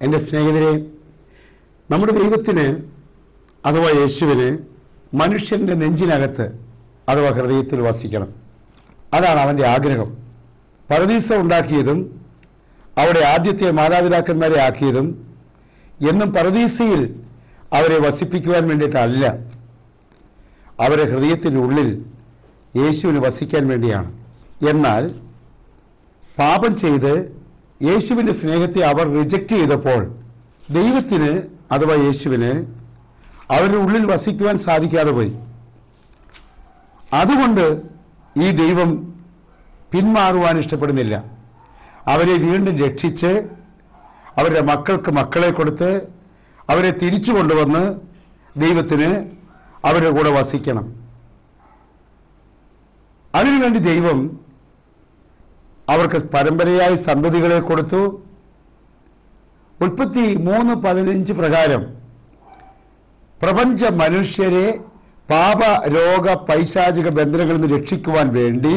എൻ്റെ സ്നേഹിതരെ, നമ്മുടെ ദൈവത്തിന് അഥവാ യേശുവിന് മനുഷ്യന്റെ നെഞ്ചിനകത്ത് അഥവാ ഹൃദയത്തിൽ വസിക്കണം. അതാണ് അവന്റെ ആഗ്രഹം. പറുദീസ ഉണ്ടാക്കിയതും അവിടെ ആദ്യത്തെ മാതാപിതാക്കന്മാരെ ആക്കിയതും എന്നും പറുദീസയിൽ അവരെ വസിപ്പിക്കുവാൻ വേണ്ടിയിട്ടല്ല, അവരെ ഹൃദയത്തിൻ്റെ ഉള്ളിൽ യേശുവിന് വസിക്കാൻ വേണ്ടിയാണ്. എന്നാൽ പാപം ചെയ്ത് യേശുവിന്റെ സ്നേഹത്തെ അവർ റിജക്റ്റ് ചെയ്തപ്പോൾ ദൈവത്തിന് അഥവാ യേശുവിന് അവരുടെ ഉള്ളിൽ വസിക്കുവാൻ സാധിക്കാതെ പോയി. അതുകൊണ്ട് ഈ ദൈവം പിന്മാറുവാൻ ഇഷ്ടപ്പെടുന്നില്ല. അവരെ വീണ്ടും രക്ഷിച്ച് അവരുടെ മക്കൾക്ക് മക്കളെ കൊടുത്ത് അവരെ തിരിച്ചു കൊണ്ടുവന്ന് ദൈവത്തിന് അവരുടെ കൂടെ വസിക്കണം. അതിനുവേണ്ടി ദൈവം അവർക്ക് പരമ്പരയായി സന്തതികളെ കൊടുത്തു. ഉൽപ്പത്തി 3:15 പ്രകാരം പ്രപഞ്ച മനുഷ്യരെ പാപ രോഗ പൈശാചിക ബന്ധനങ്ങളിൽ നിന്ന് രക്ഷിക്കുവാൻ വേണ്ടി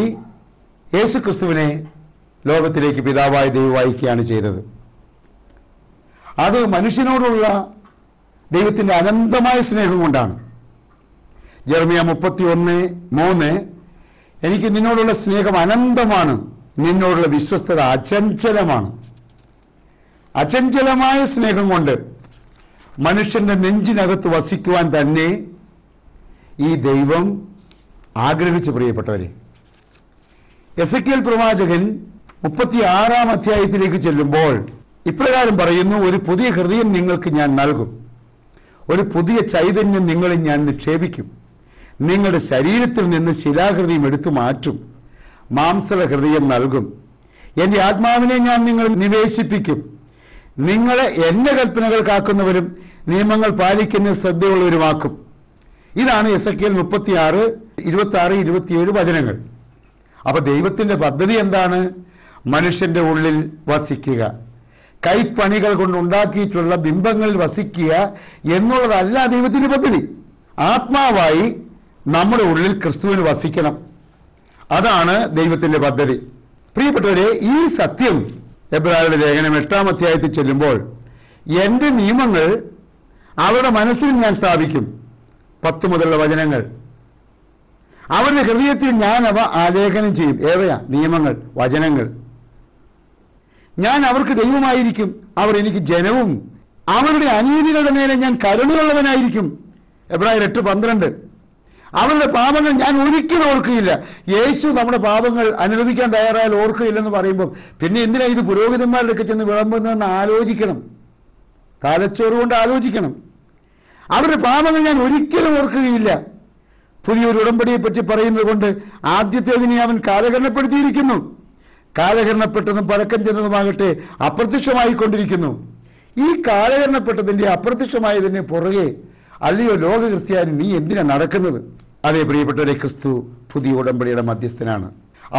യേശുക്രിസ്തുവിനെ ലോകത്തിലേക്ക് പിതാവായ ദൈവം അയക്കുകയാണ് ചെയ്തത്. അത് മനുഷ്യനോടുള്ള ദൈവത്തിന്റെ അനന്തമായ സ്നേഹം കൊണ്ടാണ്. ജെറമ്യാ 31:3 എനിക്ക് നിന്നോടുള്ള സ്നേഹം അനന്തമാണ്, നിന്നോടുള്ള വിശ്വസ്തത അചഞ്ചലമാണ്. അചഞ്ചലമായ സ്നേഹം കൊണ്ട് മനുഷ്യന്റെ നെഞ്ചിനകത്ത് വസിക്കുവാൻ തന്നെ ഈ ദൈവം ആഗ്രഹിച്ചു. പ്രിയപ്പെട്ടവരെ, എസെക്കിയേൽ പ്രവാചകൻ 36-ാം അധ്യായത്തിലേക്ക് ചെല്ലുമ്പോൾ ഇപ്രകാരം പറയുന്നു: ഒരു പുതിയ ഹൃദയം നിങ്ങൾക്ക് ഞാൻ നൽകും, ഒരു പുതിയ ചൈതന്യം നിങ്ങളിൽ ഞാൻ നിക്ഷേപിക്കും, നിങ്ങളുടെ ശരീരത്തിൽ നിന്ന് ശിലാഹൃദയം എടുത്തു മാറ്റും, മാംസള ഹൃദയം നൽകും, എന്റെ ആത്മാവിനെ ഞാൻ നിങ്ങളിൽ നിവേശിപ്പിക്കും, നിങ്ങളെ എന്റെ കൽപ്പനകൾ കാക്കുന്നവരും നിയമങ്ങൾ പാലിക്കുന്ന ശ്രദ്ധയുള്ളവരുമാക്കും. ഇതാണ് എസെക്കിയേൽ 36, 26, 27 വചനങ്ങൾ. അപ്പൊ ദൈവത്തിന്റെ പദ്ധതി എന്താണ്? മനുഷ്യന്റെ ഉള്ളിൽ വസിക്കുക, കൈപ്പണികൾ കൊണ്ടുണ്ടാക്കിയിട്ടുള്ള ബിംബങ്ങളിൽ വസിക്കുക എന്നുള്ളതല്ല ദൈവത്തിന്റെ പദ്ധതി. ആത്മാവായി നമ്മുടെ ഉള്ളിൽ ക്രിസ്തുവിന് വസിക്കണം. അതാണ് ദൈവത്തിന്റെ പദ്ധതി. പ്രിയപ്പെട്ടവരെ, ഈ സത്യം എബ്രായരുടെ ലേഖനം 8-ാം അധ്യായത്തിൽ ചെല്ലുമ്പോൾ എന്റെ നിയമങ്ങൾ അവരുടെ മനസ്സിൽ ഞാൻ സ്ഥാപിക്കും, 10 മുതലുള്ള വചനങ്ങൾ. അവരുടെ ഹൃദയത്തിൽ ഞാൻ അവ ആലേഖനം ചെയ്യും. ഏവയാ? നിയമങ്ങൾ, വചനങ്ങൾ. ഞാൻ അവർക്ക് ദൈവമായിരിക്കും, അവർ എനിക്ക് ജനവും. അവരുടെ അനീതികളുടെ നേരെ ഞാൻ കരുണയുള്ളവനായിരിക്കും. എബ്രായർ 8:12. അവരുടെ പാപങ്ങൾ ഞാൻ ഒരിക്കലും ഓർക്കുകയില്ല. യേശു നമ്മുടെ പാപങ്ങൾ അനുവദിക്കാൻ തയ്യാറായാൽ ഓർക്കുകയില്ലെന്ന് പറയുമ്പോൾ പിന്നെ എന്തിനാ ഇത് പുരോഹിതന്മാരുടെയൊക്കെ ചെന്ന് വിളമ്പുന്നതെന്ന് ആലോചിക്കണം, തലച്ചോറുകൊണ്ട് ആലോചിക്കണം. അവരുടെ പാപങ്ങൾ ഞാൻ ഒരിക്കലും ഓർക്കുകയില്ല. പുതിയൊരു ഉടമ്പടിയെപ്പറ്റി പറയുന്നത് കൊണ്ട് ആദ്യത്തേതിനെ അവൻ കാലഹരണപ്പെടുത്തിയിരിക്കുന്നു. കാലഹരണപ്പെട്ടതും പഴക്കം ചെന്നതുമാകട്ടെ അപ്രത്യക്ഷമായിക്കൊണ്ടിരിക്കുന്നു. ഈ കാലഹരണപ്പെട്ടതിന്റെ അപ്രത്യക്ഷമായതിന്റെ പുറകെ അല്ലയോ ലോക ക്രിസ്ത്യാനി, നീ എന്തിനാ നടക്കുന്നത്? അതേ പ്രിയപ്പെട്ടവരെ, ക്രിസ്തു പുതിയ ഉടമ്പടിയുടെ മധ്യസ്ഥനാണ്.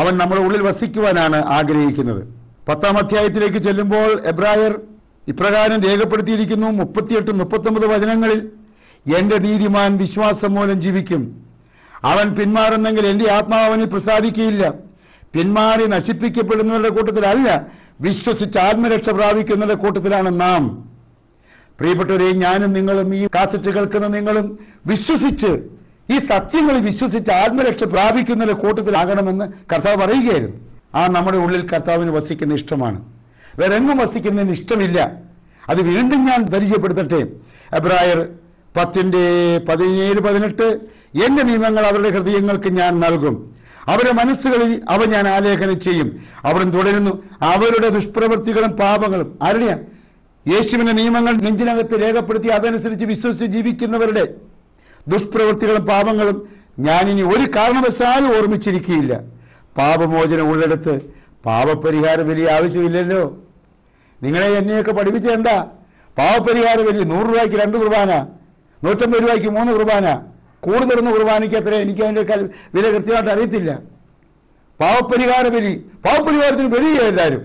അവൻ നമ്മുടെ ഉള്ളിൽ വസിക്കുവാനാണ് ആഗ്രഹിക്കുന്നത്. 10-ാം അധ്യായത്തിലേക്ക് ചെല്ലുമ്പോൾ എബ്രായർ ഇപ്രകാരം രേഖപ്പെടുത്തിയിരിക്കുന്നു 38-39 വചനങ്ങളിൽ: എന്റെ നീതിമാൻ വിശ്വാസം മൂലം ജീവിക്കും, അവൻ പിന്മാറുന്നെങ്കിൽ എന്റെ ആത്മാവ് അവനിൽ പ്രസാദിക്കുകയില്ല. പിന്മാറി നശിപ്പിക്കപ്പെടുന്നവരുടെ കൂട്ടത്തിലല്ല, വിശ്വസിച്ച് ആത്മരക്ഷ പ്രാപിക്കുന്നവരുടെ കൂട്ടത്തിലാണ് നാം. പ്രിയപ്പെട്ടവരെ, ഞാനും നിങ്ങളും, ഈ കാസറ്റ് കേൾക്കുന്ന നിങ്ങളും വിശ്വസിച്ച്, ഈ സത്യങ്ങളിൽ വിശ്വസിച്ച് ആത്മരക്ഷ പ്രാപിക്കുന്നവരുടെ കൂട്ടത്തിലാകണമെന്ന് കർത്താവ് പറയുകയായിരുന്നു. ആ നമ്മുടെ ഉള്ളിൽ കർത്താവിന് വസിക്കുന്ന ഇഷ്ടമാണ്, വേറെങ്ങും വസിക്കുന്നതിന് ഇഷ്ടമില്ല. അത് വീണ്ടും ഞാൻ പരിചയപ്പെടുത്തട്ടെ. എബ്രായർ 10:17-18 എന്റെ നിയമങ്ങൾ അവരുടെ ഹൃദയങ്ങൾക്ക് ഞാൻ നൽകും, അവരുടെ മനസ്സുകളിൽ അവ ഞാൻ ആലേഖനം ചെയ്യും. അവർ തുടരുന്നു: അവരുടെ ദുഷ്പ്രവൃത്തികളും പാപങ്ങളും. ആരുടെയാ? യേശുവിന്റെ നിയമങ്ങൾ നെഞ്ചിനകത്ത് രേഖപ്പെടുത്തി അതനുസരിച്ച് വിശ്വസിച്ച് ജീവിക്കുന്നവരുടെ ദുഷ്പ്രവൃത്തികളും പാപങ്ങളും ഞാനിനി ഒരു കാരണവശാലും ഓർമ്മിച്ചിരിക്കുകയില്ല. പാപമോചനം ഉള്ളിടത്ത് പാപപരിഹാര ബലി ആവശ്യമില്ലല്ലോ. നിങ്ങളെ എന്നെയൊക്കെ പഠിപ്പിച്ചെന്താ? പാവപരിഹാര ബലി 100 രൂപയ്ക്ക് 2 കുർബാന, 150 രൂപയ്ക്ക് 3 കുർബാന, കൂടുതലൊന്ന് കുർബാനയ്ക്ക് അത്ര. എനിക്ക് അതിന്റെ വില കൃത്യമായിട്ട് അറിയത്തില്ല. പാവപരിഹാര ബലി, പാവപരിഹാരത്തിന് ബലിയേ എല്ലാവരും.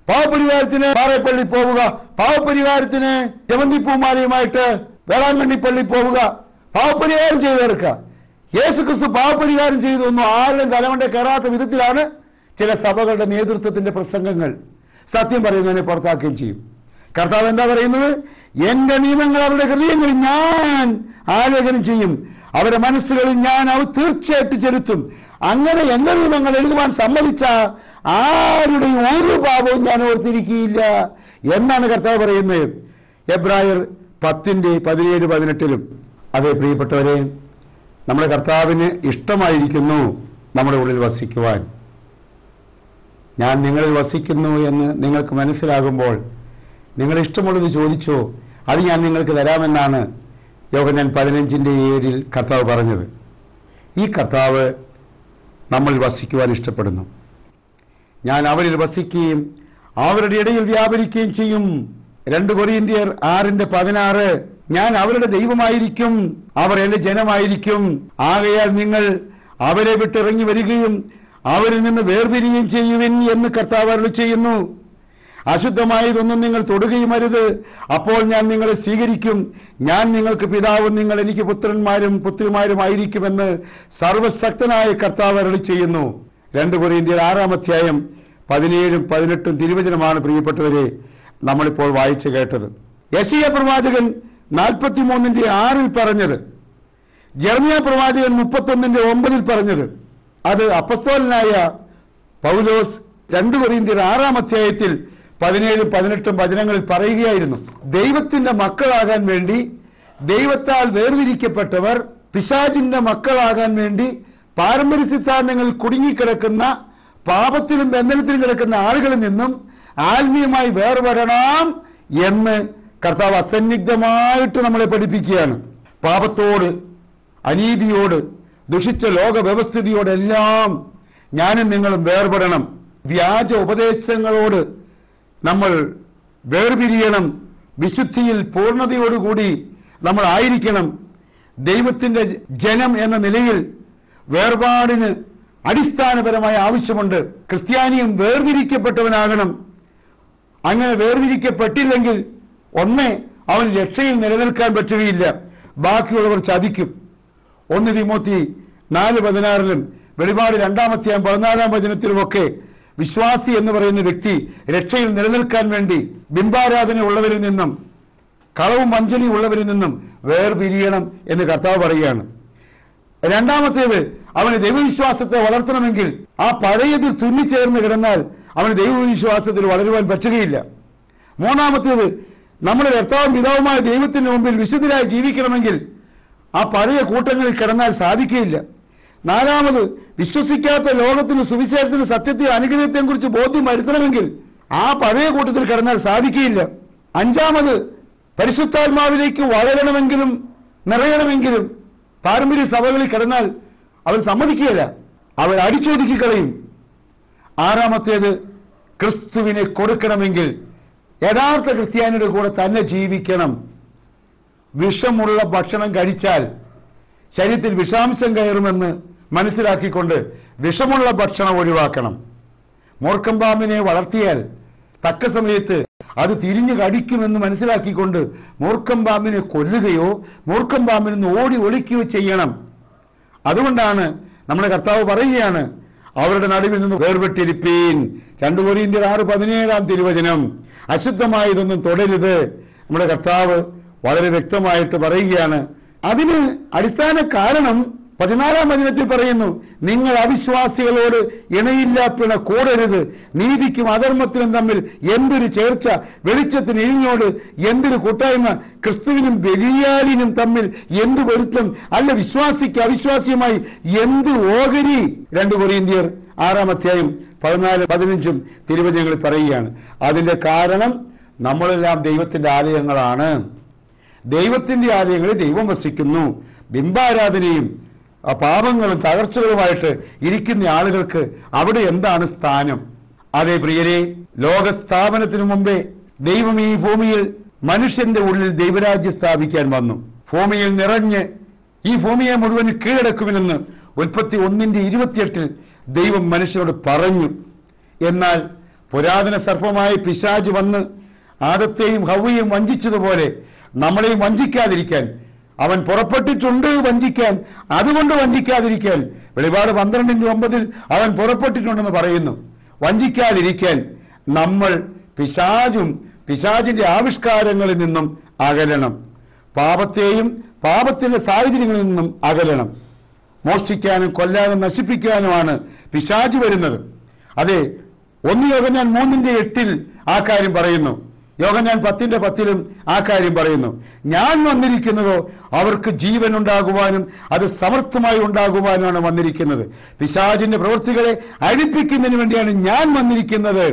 പാവപരിഹാരത്തിന് പാറേപ്പള്ളി പോവുക, പാവപരിഹാരത്തിന് ജമന്തിപ്പൂമാലയുമായിട്ട് വേളാങ്കണ്ണി പള്ളി പോവുക, പാവപരിഹാരം ചെയ്തു തീർക്കുക. യേശുക്രിസ്തു പാവപരിഹാരം ചെയ്തൊന്നും ആരുടെയും തലമണ്ട കയറാത്ത വിധത്തിലാണ് ചില സഭകളുടെ നേതൃത്വത്തിന്റെ പ്രസംഗങ്ങൾ. സത്യം പറയുന്നതിനെ പുറത്താക്കുകയും ചെയ്യും. കർത്താവ് എന്താ പറയുന്നത്? എന്റെ നിയമങ്ങൾ അവരുടെ ഹൃദയങ്ങളിൽ ഞാൻ ആലേഖനം ചെയ്യും, അവരുടെ മനസ്സുകളിൽ ഞാൻ അവ തീർച്ചയായിട്ടും ചെലുത്തും. അങ്ങനെ എന്റെ നിയമങ്ങൾ എഴുതുവാൻ സമ്മതിച്ച ആരുടെയും ഒരു പാപവും ഞാൻ ഓർത്തിരിക്കുകയില്ല എന്നാണ് കർത്താവ് പറയുന്നത്. എബ്രായർ 10:17-18. അതേ പ്രിയപ്പെട്ടവരെ, നമ്മുടെ കർത്താവിന് ഇഷ്ടമായിരിക്കുന്നു നമ്മുടെ ഉള്ളിൽ വസിക്കുവാൻ. ഞാൻ നിങ്ങളിൽ വസിക്കുന്നു എന്ന് നിങ്ങൾക്ക് മനസ്സിലാകുമ്പോൾ നിങ്ങൾ ഇഷ്ടമുള്ളത് ചോദിച്ചോ, അത് ഞാൻ നിങ്ങൾക്ക് തരാമെന്നാണ് യോഹന്നാൻ 15:7 കർത്താവ് പറഞ്ഞത്. ഈ കർത്താവ് നമ്മൾ വസിക്കുവാൻ ഇഷ്ടപ്പെടുന്നു. ഞാൻ അവരിൽ വസിക്കുകയും അവരുടെ ഇടയിൽ വ്യാപരിക്കുകയും ചെയ്യും. 2 കൊരിന്ത്യർ 6:16. ഞാൻ അവരുടെ ദൈവമായിരിക്കും, അവർ എന്റെ ജനമായിരിക്കും. ആകയാൽ നിങ്ങൾ അവരെ വിട്ടിറങ്ങി വരികയും അവരിൽ നിന്ന് വേർപിരിയുകയും ചെയ്യുവിൻ എന്ന് കർത്താവ് അരുളി ചെയ്യുന്നു. അശുദ്ധമായതൊന്നും നിങ്ങൾ തൊടുകയും അരുത്, അപ്പോൾ ഞാൻ നിങ്ങളെ സ്വീകരിക്കും. ഞാൻ നിങ്ങൾക്ക് പിതാവും നിങ്ങൾ എനിക്ക് പുത്രന്മാരും പുത്രിമാരുമായിരിക്കുമെന്ന് സർവശക്തനായ കർത്താവ് അരുളി ചെയ്യുന്നു. 2 കൊരിന്ത്യർ 6:17-18 തിരുവചനമാണ് പ്രിയപ്പെട്ടവരെ നമ്മളിപ്പോൾ വായിച്ചു കേട്ടത്. യെശയ്യാ പ്രവാചകൻ 43:6 പറഞ്ഞത്, യെരമ്യാ പ്രവാചകൻ 31:9 പറഞ്ഞത്, അത് അപ്പസ്തോലനായ പൗലോസ് 2 കൊരിന്ത്യർ 6 17-18 വചനങ്ങളിൽ പറയുകയായിരുന്നു. ദൈവത്തിന്റെ മക്കളാകാൻ വേണ്ടി, ദൈവത്താൽ വേർതിരിക്കപ്പെട്ടവർ പിശാചിന്റെ മക്കളാകാൻ വേണ്ടി പാരമ്പര്യ സിദ്ധാന്തങ്ങളിൽ കുടുങ്ങിക്കിടക്കുന്ന, പാപത്തിലും ബന്ധനത്തിലും കിടക്കുന്ന ആളുകളിൽ നിന്നും ആത്മീയമായി വേർപെടണം എന്ന് കർത്താവ് അസന്നിഗ്ധമായിട്ട് നമ്മളെ പഠിപ്പിക്കുകയാണ്. പാപത്തോട്, അനീതിയോട്, ദുഷിച്ച ലോക വ്യവസ്ഥിതിയോടെല്ലാം ഞാനും നിങ്ങളും വേർപെടണം. വ്യാജ ഉപദേശങ്ങളോട് നമ്മൾ വേർപിരിയണം. വിശുദ്ധിയിൽ പൂർണ്ണതയോടുകൂടി നമ്മൾ ആയിരിക്കണം. ദൈവത്തിന്റെ ജനം എന്ന നിലയിൽ വേർപാടിന് അടിസ്ഥാനപരമായ ആവശ്യമുണ്ട്. ക്രിസ്ത്യാനിയും വേർതിരിക്കപ്പെട്ടവനാകണം. അങ്ങനെ വേർതിരിക്കപ്പെട്ടില്ലെങ്കിൽ ഒന്നേ അവൻ രക്ഷയിൽ നിലനിൽക്കാൻ പറ്റുകയില്ല, ബാക്കിയുള്ളവർ ചതിക്കും. 1 തിമോത്തി 4:16 വെളിപാട് 2-14 വിശ്വാസി എന്ന് പറയുന്ന വ്യക്തി രക്ഷയിൽ നിലനിൽക്കാൻ വേണ്ടി ബിംബാരാധന ഉള്ളവരിൽ നിന്നും കളവും വഞ്ചനയും ഉള്ളവരിൽ നിന്നും വേർപിരിയണം എന്ന് കർത്താവ് പറയുകയാണ്. രണ്ടാമത്തേത്, അവന് ദൈവവിശ്വാസത്തെ വളർത്തണമെങ്കിൽ ആ പഴയതിൽ തുന്നിച്ചേർന്ന് കിടന്നാൽ അവന് ദൈവവിശ്വാസത്തിൽ വളരുവാൻ പറ്റുകയില്ല. മൂന്നാമത്തേത്, നമ്മുടെ കർത്താവും പിതാവുമായ ദൈവത്തിന് മുമ്പിൽ വിശുദ്ധരായി ജീവിക്കണമെങ്കിൽ ആ പഴയ കൂട്ടങ്ങളിൽ കിടന്നാൽ സാധിക്കുകയില്ല. നാലാമത്, വിശ്വസിക്കാത്ത ലോകത്തിന് സുവിശേഷത്തിന് സത്യത്തെ അനുഗ്രഹത്തെയും കുറിച്ച് ബോധ്യം വരുത്തണമെങ്കിൽ ആ പഴയ കൂട്ടത്തിൽ കിടന്നാൽ സാധിക്കുകയില്ല. അഞ്ചാമത്, പരിശുദ്ധാത്മാവിലേക്ക് വളരണമെങ്കിലും നിറയണമെങ്കിലും പാരമ്പര്യ സഭകളിൽ കിടന്നാൽ അവർ സമ്മതിക്കുകയില്ല, അവർ അടിച്ചൊതുക്കി കളയും. ആറാമത്തേത്, ക്രിസ്തുവിനെ കൊടുക്കണമെങ്കിൽ യഥാർത്ഥ ക്രിസ്ത്യാനിയുടെ കൂടെ തന്നെ ജീവിക്കണം. വിഷമുള്ള ഭക്ഷണം കഴിച്ചാൽ ശരീരത്തിൽ വിഷാംശം കയറുമെന്ന് മനസ്സിലാക്കിക്കൊണ്ട് വിഷമുള്ള ഭക്ഷണം ഒഴിവാക്കണം. മൂർഖൻ പാമ്പിനെ വളർത്തിയാൽ തക്ക സമയത്ത് അത് തിരിഞ്ഞു കടിക്കുമെന്ന് മനസ്സിലാക്കിക്കൊണ്ട് മൂർഖൻ പാമ്പിനെ കൊല്ലുകയോ മൂർഖൻ പാമ്പിൽ നിന്ന് ഓടി ഒളിക്കുകയോ ചെയ്യണം. അതുകൊണ്ടാണ് നമ്മുടെ കർത്താവ് പറയുകയാണ്, അവരുടെ നടുവിൽ നിന്ന് വേർപെട്ടിരിപ്പീൻ. 2 കൊരിന്ത്യർ 6:17 തിരുവചനം. അശുദ്ധമായതൊന്നും തൊടരുത്. നമ്മുടെ കർത്താവ് വളരെ വ്യക്തമായിട്ട് പറയുകയാണ്. അതിന് അടിസ്ഥാന കാരണം 14 വചനത്തിൽ പറയുന്നു, നിങ്ങൾ അവിശ്വാസികളോട് ഇണയില്ലാപ്പിണ കൂടരുത്. നീതിക്കും അധർമ്മത്തിനും തമ്മിൽ എന്തൊരു ചേർച്ച, വെളിച്ചത്തിന് ഇഴിഞ്ഞോട് എന്തൊരു കൂട്ടായ്മ, ക്രിസ്തുവിനും ബലിയാലിനും തമ്മിൽ എന്ത് പൊരുത്തം, അല്ല വിശ്വാസിക്ക് അവിശ്വാസിയുമായി എന്ത് ഓഹരി. 2 കൊരിന്ത്യർ 6:14-15 തിരുവചനങ്ങളിൽ പറയുകയാണ്. അതിന്റെ കാരണം നമ്മളെല്ലാം ദൈവത്തിന്റെ ആലയങ്ങളാണ്. ദൈവത്തിന്റെ ആലയങ്ങളിൽ ദൈവം വസിക്കുന്നു. ബിംബാരാധനയും പാപങ്ങളും തകർച്ചകളുമായിട്ട് ഇരിക്കുന്ന ആളുകൾക്ക് അവിടെ എന്താണ് സ്ഥാനം? അതേ പ്രിയരെ, ലോകസ്ഥാപനത്തിനു മുമ്പേ ദൈവം ഈ ഭൂമിയിൽ മനുഷ്യന്റെ ഉള്ളിൽ ദൈവരാജ്യം സ്ഥാപിക്കാൻ വന്നു. ഭൂമിയിൽ നിറഞ്ഞ് ഈ ഭൂമിയെ മുഴുവൻ കീഴടക്കുമെന്ന് ഉൽപ്പത്തി 1:28 ദൈവം മനുഷ്യനോട് പറഞ്ഞു. എന്നാൽ പുരാതന സർപ്പമായ പിശാച് വന്ന് ആദത്തെയും ഹവ്വയെയും വഞ്ചിച്ചതുപോലെ നമ്മളെയും വഞ്ചിക്കാതിരിക്കാൻ അവൻ പുറപ്പെട്ടിട്ടുണ്ട് വഞ്ചിക്കാൻ. അതുകൊണ്ട് വഞ്ചിക്കാതിരിക്കാൻ വെളിപാട് 12:9 അവൻ പുറപ്പെട്ടിട്ടുണ്ടെന്ന് പറയുന്നു. വഞ്ചിക്കാതിരിക്കാൻ നമ്മൾ പിശാചും പിശാചിന്റെ ആവിഷ്കാരങ്ങളിൽ നിന്നും അകലണം. പാപത്തെയും പാപത്തിന്റെ സാഹചര്യങ്ങളിൽ നിന്നും അകലണം. മോഷ്ടിക്കാനും കൊല്ലാനും നശിപ്പിക്കാനുമാണ് പിശാച് വരുന്നത്. അതെ, 1 യോഹന്നാൻ 3:8 ആ കാര്യം പറയുന്നു. യോഹന്നാൻ 10:10 ആ കാര്യം പറയുന്നു. ഞാൻ വന്നിരിക്കുന്നതോ അവർക്ക് ജീവൻ ഉണ്ടാകുവാനും അത് സമർത്ഥമായി ഉണ്ടാകുവാനുമാണ് വന്നിരിക്കുന്നത്. പിശാചിന്റെ പ്രവൃത്തികളെ അഴിപ്പിക്കുന്നതിന് വേണ്ടിയാണ് ഞാൻ വന്നിരിക്കുന്നത്.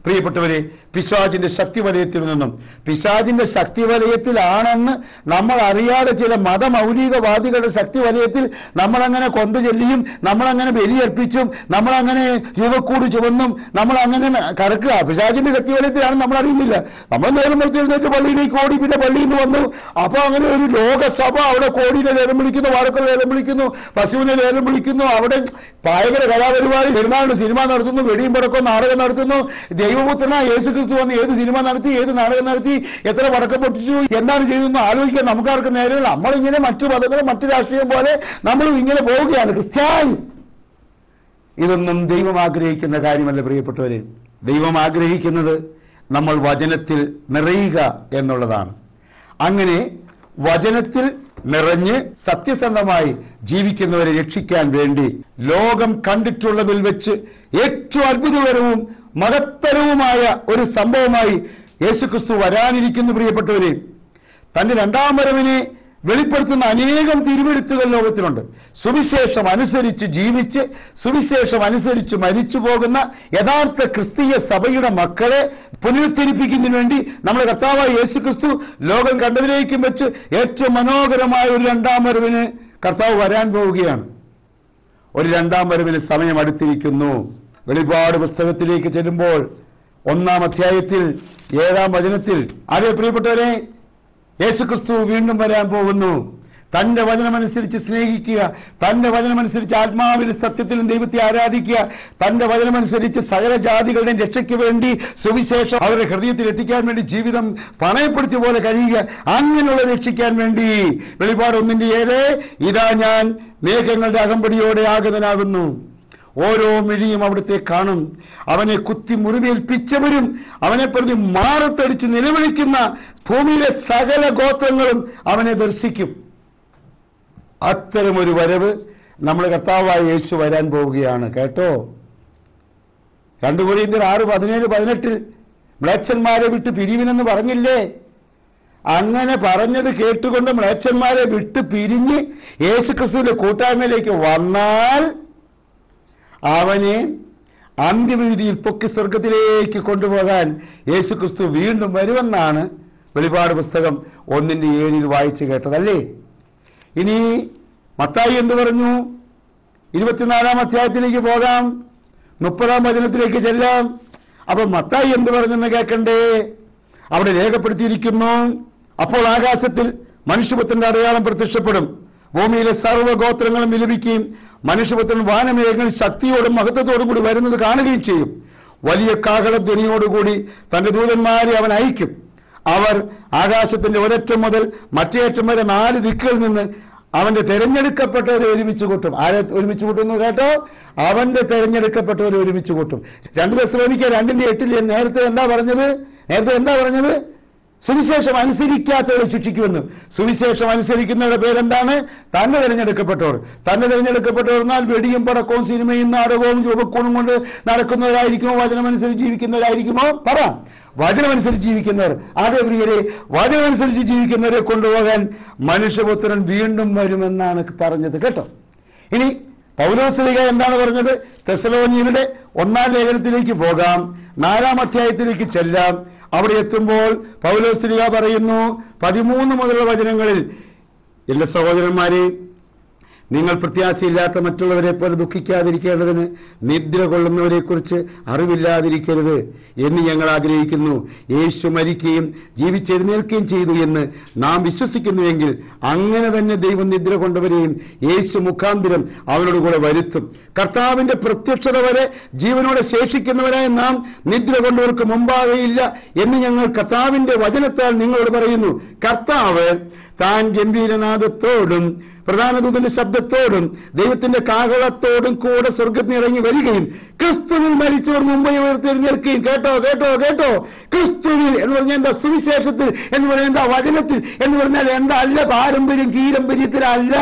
പ്രിയപ്പെട്ടവരെ, പിശാചിന്റെ ശക്തിവലയത്തിൽ നിന്നും, പിശാചിന്റെ ശക്തിവലയത്തിലാണെന്ന് നമ്മൾ അറിയാതെ ചില മതമൗലികവാദികളുടെ ശക്തിവലയത്തിൽ നമ്മളങ്ങനെ കൊണ്ടുചെല്ലിയും നമ്മളങ്ങനെ ബലിയർപ്പിച്ചും നമ്മളങ്ങനെ യുവക്കൂട് ചുവന്നും നമ്മളങ്ങനെ കറക്കുക. പിശാചിന്റെ ശക്തിവലയത്തിലാണ് നമ്മൾ അറിയുന്നില്ല. നമ്മൾ നേരം വെച്ചെഴുന്നേറ്റ് പള്ളിയിലേക്ക് ഓടി, പിന്നെ പള്ളിയിൽ നിന്ന് വന്നു. അപ്പൊ അങ്ങനെ ഒരു ലോകസഭ, അവിടെ കോടിനെ ലേലം വിളിക്കുന്നു, വാഴക്കളെ ലേലം വിളിക്കുന്നു, പശുവിനെ ലേലം വിളിക്കുന്നു, അവിടെ പായകര കലാപരിപാടി, പെരുന്നാളിന് സിനിമ നടത്തുന്നു, വെടിയും പടക്കം നാടകം നടത്തുന്നു. ദൈവപുത്രന യേശുക്രിസ്തു വന്ന് ഏത് സിനിമ നടത്തി, ഏത് നാടകം നടത്തി, എത്ര പടക്കം പൊട്ടിച്ചു, എന്താണ് ചെയ്തെന്ന് ആലോചിക്കാൻ നമുക്കാർക്ക് നേരമില്ല. നമ്മളിങ്ങനെ മറ്റു മതങ്ങളും മറ്റു രാഷ്ട്രീയം പോലെ നമ്മളും ഇങ്ങനെ പോവുകയാണ്. ക്രിസ്ത്യാനി ഇതൊന്നും ദൈവം ആഗ്രഹിക്കുന്ന കാര്യമല്ല. പ്രിയപ്പെട്ടവരെ, ദൈവം ആഗ്രഹിക്കുന്നത് നമ്മൾ വചനത്തിൽ നിറയുക എന്നുള്ളതാണ്. അങ്ങനെ വചനത്തിൽ നിറഞ്ഞ് സത്യസന്ധമായി ജീവിക്കുന്നവരെ രക്ഷിക്കാൻ വേണ്ടി ലോകം കണ്ടിട്ടുള്ളതിൽ വെച്ച് ഏറ്റവും അത്ഭുതകരവും മഹത്തരവുമായ ഒരു സംഭവമായി യേശുക്രിസ്തു വരാനിരിക്കുന്നു. പ്രിയപ്പെട്ടവരെ, തന്റെ 2ാം വരവിനെ വെളിപ്പെടുത്തുന്ന അനേകം തിരുവെഴുത്തുകൾ ലോകത്തിലുണ്ട്. സുവിശേഷം അനുസരിച്ച് ജീവിച്ച് സുവിശേഷം അനുസരിച്ച് മരിച്ചു പോകുന്ന യഥാർത്ഥ ക്രിസ്തീയ സഭയുടെ മക്കളെ പുനരുദ്ധരിപ്പിക്കുന്നതിന് വേണ്ടി നമ്മുടെ കർത്താവായ യേശുക്രിസ്തു ലോകം കണ്ടതിലേക്കും വെച്ച് ഏറ്റവും മനോഹരമായ ഒരു 2ാം വരവിന് കർത്താവ് വരാൻ പോവുകയാണ്. ഒരു 2ാം വരവിന് സമയം അടുത്തിരിക്കുന്നു. വെളിപാട് പുസ്തകത്തിലേക്ക് ചെല്ലുമ്പോൾ 1-ാം അധ്യായത്തിൽ 7-ാം വചനത്തിൽ, അതേ പ്രിയപ്പെട്ടവരെ, യേശുക്രിസ്തു വീണ്ടും വരാൻ പോകുന്നു. തന്റെ വചനമനുസരിച്ച് സ്നേഹിക്കുക, തന്റെ വചനമനുസരിച്ച് ആത്മാവിലും സത്യത്തിലും ദൈവത്തെ ആരാധിക്കുക, തന്റെ വചനമനുസരിച്ച് സകല ജാതികളുടെയും രക്ഷയ്ക്ക് വേണ്ടി സുവിശേഷം അവരുടെ ഹൃദയത്തിൽ എത്തിക്കാൻ വേണ്ടി ജീവിതം പണയപ്പെടുത്തിയ പോലെ കഴിയുക. അങ്ങനെയുള്ള രക്ഷിക്കാൻ വേണ്ടി വെളിപാട് 1:7, ഇതാ ഞാൻ മേഘങ്ങളുടെ അകമ്പടിയോടെ ആഗതനാകുന്നു. ഓരോ മിഴിയും അവിടുത്തെ കാണും. അവനെ കുത്തി മുറിവേൽപ്പിച്ചവരും അവനെ പ്രതി മാറത്തടിച്ച് നിലവിളിക്കുന്ന ഭൂമിയിലെ സകല ഗോത്രങ്ങളും അവനെ ദർശിക്കും. അത്തരമൊരു വരവ് നമ്മുടെ കർത്താവായ യേശു വരാൻ പോവുകയാണ്. കേട്ടോ, 2 കൊരിന്ത്യർ 6:17-18 മ്ലേച്ഛന്മാരെ വിട്ട് പിരിവിനെന്ന് പറഞ്ഞില്ലേ? അങ്ങനെ പറഞ്ഞത് കേട്ടുകൊണ്ട് മ്ലേച്ഛന്മാരെ വിട്ട് പിരിഞ്ഞ് യേശുക്രിസ്തുവിന്റെ കൂട്ടായ്മയിലേക്ക് വന്നാൽ അവനെ അന്ത്യവിധിയിൽ പൊക്കി സ്വർഗത്തിലേക്ക് കൊണ്ടുപോകാൻ യേശുക്രിസ്തു വീണ്ടും വരുമെന്നാണ് വെളിപാട് പുസ്തകം 1:7 വായിച്ചു കേട്ടതല്ലേ? ഇനി മത്തായി എന്ത് പറഞ്ഞു? 24-ാം അധ്യായത്തിലേക്ക് പോകാം, 30-ാം വചനത്തിലേക്ക് ചെല്ലാം. അപ്പൊ മത്തായി എന്ത് പറഞ്ഞെന്ന് കേൾക്കണ്ടേ? അവിടെ രേഖപ്പെടുത്തിയിരിക്കുന്നു, അപ്പോൾ ആകാശത്തിൽ മനുഷ്യപുത്രന്റെ അടയാളം പ്രത്യക്ഷപ്പെടും, ഭൂമിയിലെ സർവ്വഗോത്രങ്ങളും വിലപിക്കുകയും മനുഷ്യപുത്രൻ വാനമേഘങ്ങളിൽ ശക്തിയോടും മഹത്വത്തോടും കൂടി വരുന്നത് കാണുകയും ചെയ്യും. വലിയ കാഹളധ്വനിയോടുകൂടി തന്റെ ദൂതന്മാരെ അവൻ അയക്കും. അവർ ആകാശത്തിന്റെ ഒരറ്റം മുതൽ മറ്റേ അറ്റം വരെ 4 ദിക്കുകളിൽ നിന്ന് അവന്റെ തെരഞ്ഞെടുക്കപ്പെട്ടവരെ ഒരുമിച്ച് കൂട്ടും. ആരെ ഒരുമിച്ച് കൂട്ടുന്നു കേട്ടോ? അവന്റെ തെരഞ്ഞെടുക്കപ്പെട്ടവരെ ഒരുമിച്ച് കൂട്ടും. 2 തെസ്സലോനിക്കർ 2:8 നേരത്തെ എന്താ പറഞ്ഞത്? സുവിശേഷം അനുസരിക്കാത്തവരെ ശിക്ഷിക്കുമെന്ന്. സുവിശേഷം അനുസരിക്കുന്നവരുടെ പേരെന്താണ്? തന്നെ തിരഞ്ഞെടുക്കപ്പെട്ടവർ. തന്നെ തിരഞ്ഞെടുക്കപ്പെട്ടവർ എന്നാൽ വെടിയും പടക്കവും സിനിമയും നാടകവും രൂപക്കൂണും കൊണ്ട് നടക്കുന്നവരായിരിക്കുമോ? വചനമനുസരിച്ച് ജീവിക്കുന്നവരായിരിക്കുമോ? പറ. വചനമനുസരിച്ച് ജീവിക്കുന്നവർ. അതേ പ്രിയരെ, വചനമനുസരിച്ച് ജീവിക്കുന്നവരെ കൊണ്ടുപോകാൻ മനുഷ്യപുത്രൻ വീണ്ടും വരുമെന്നാണ് പറഞ്ഞത് കേട്ടോ. ഇനി പൗലോസ്ലീഹ എന്താണ് പറഞ്ഞത്? തെസ്സലോനിയരുടെ 1-ാം ലേഖനത്തിലേക്ക് പോകാം, 4-ാം അധ്യായത്തിലേക്ക് ചെല്ലാം. അവിടെ എത്തുമ്പോൾ പൗലോസ്ലീഹ പറയുന്നു 13 മുതലുള്ള വചനങ്ങളിൽ, എല്ലാ സഹോദരന്മാരെ, നിങ്ങൾ പ്രത്യാശയില്ലാത്ത മറ്റുള്ളവരെ പോലെ ദുഃഖിക്കാതിരിക്കേണ്ടതിന് നിദ്ര കൊള്ളുന്നവരെക്കുറിച്ച് അറിവില്ലാതിരിക്കരുത് എന്ന് ഞങ്ങൾ ആഗ്രഹിക്കുന്നു. യേശു മരിക്കുകയും ജീവിച്ചെഴുന്നേൽക്കുകയും ചെയ്തു എന്ന് നാം വിശ്വസിക്കുന്നുവെങ്കിൽ അങ്ങനെ തന്നെ ദൈവം നിദ്ര കൊണ്ടവരെയും യേശു മുഖാന്തരം അവനോട് കൂടെ വരുത്തും. കർത്താവിന്റെ പ്രത്യക്ഷത വരെ ജീവനോടെ ശേഷിക്കുന്നവരായ നാം നിദ്ര കൊണ്ടവർക്ക് മുമ്പാകെയില്ല എന്ന് ഞങ്ങൾ കർത്താവിന്റെ വചനത്താൽ നിങ്ങളോട് പറയുന്നു. കർത്താവ് താൻ ഗംഭീരനാദത്തോടും പ്രധാന ദൂതന്റെ ശബ്ദത്തോടും ദൈവത്തിന്റെ കാഹളത്തോടും കൂടെ സ്വർഗ്ഗത്തിൽ ഇറങ്ങി വരികയും ക്രിസ്തുവിൽ മരിച്ചവർ മുമ്പേ ഉയർത്തെഴുന്നേൽക്കുകയും. കേട്ടോ കേട്ടോ കേട്ടോ, ക്രിസ്തുവിൽ എന്ന് പറഞ്ഞാൽ എന്താ? സുവിശേഷത്തിൽ എന്ന് പറഞ്ഞാൽ എന്താ? വചനത്തിൽ എന്ന് പറഞ്ഞാൽ എന്താ? അല്ല പാരമ്പര്യം കീരമ്പര്യത്തിലല്ല,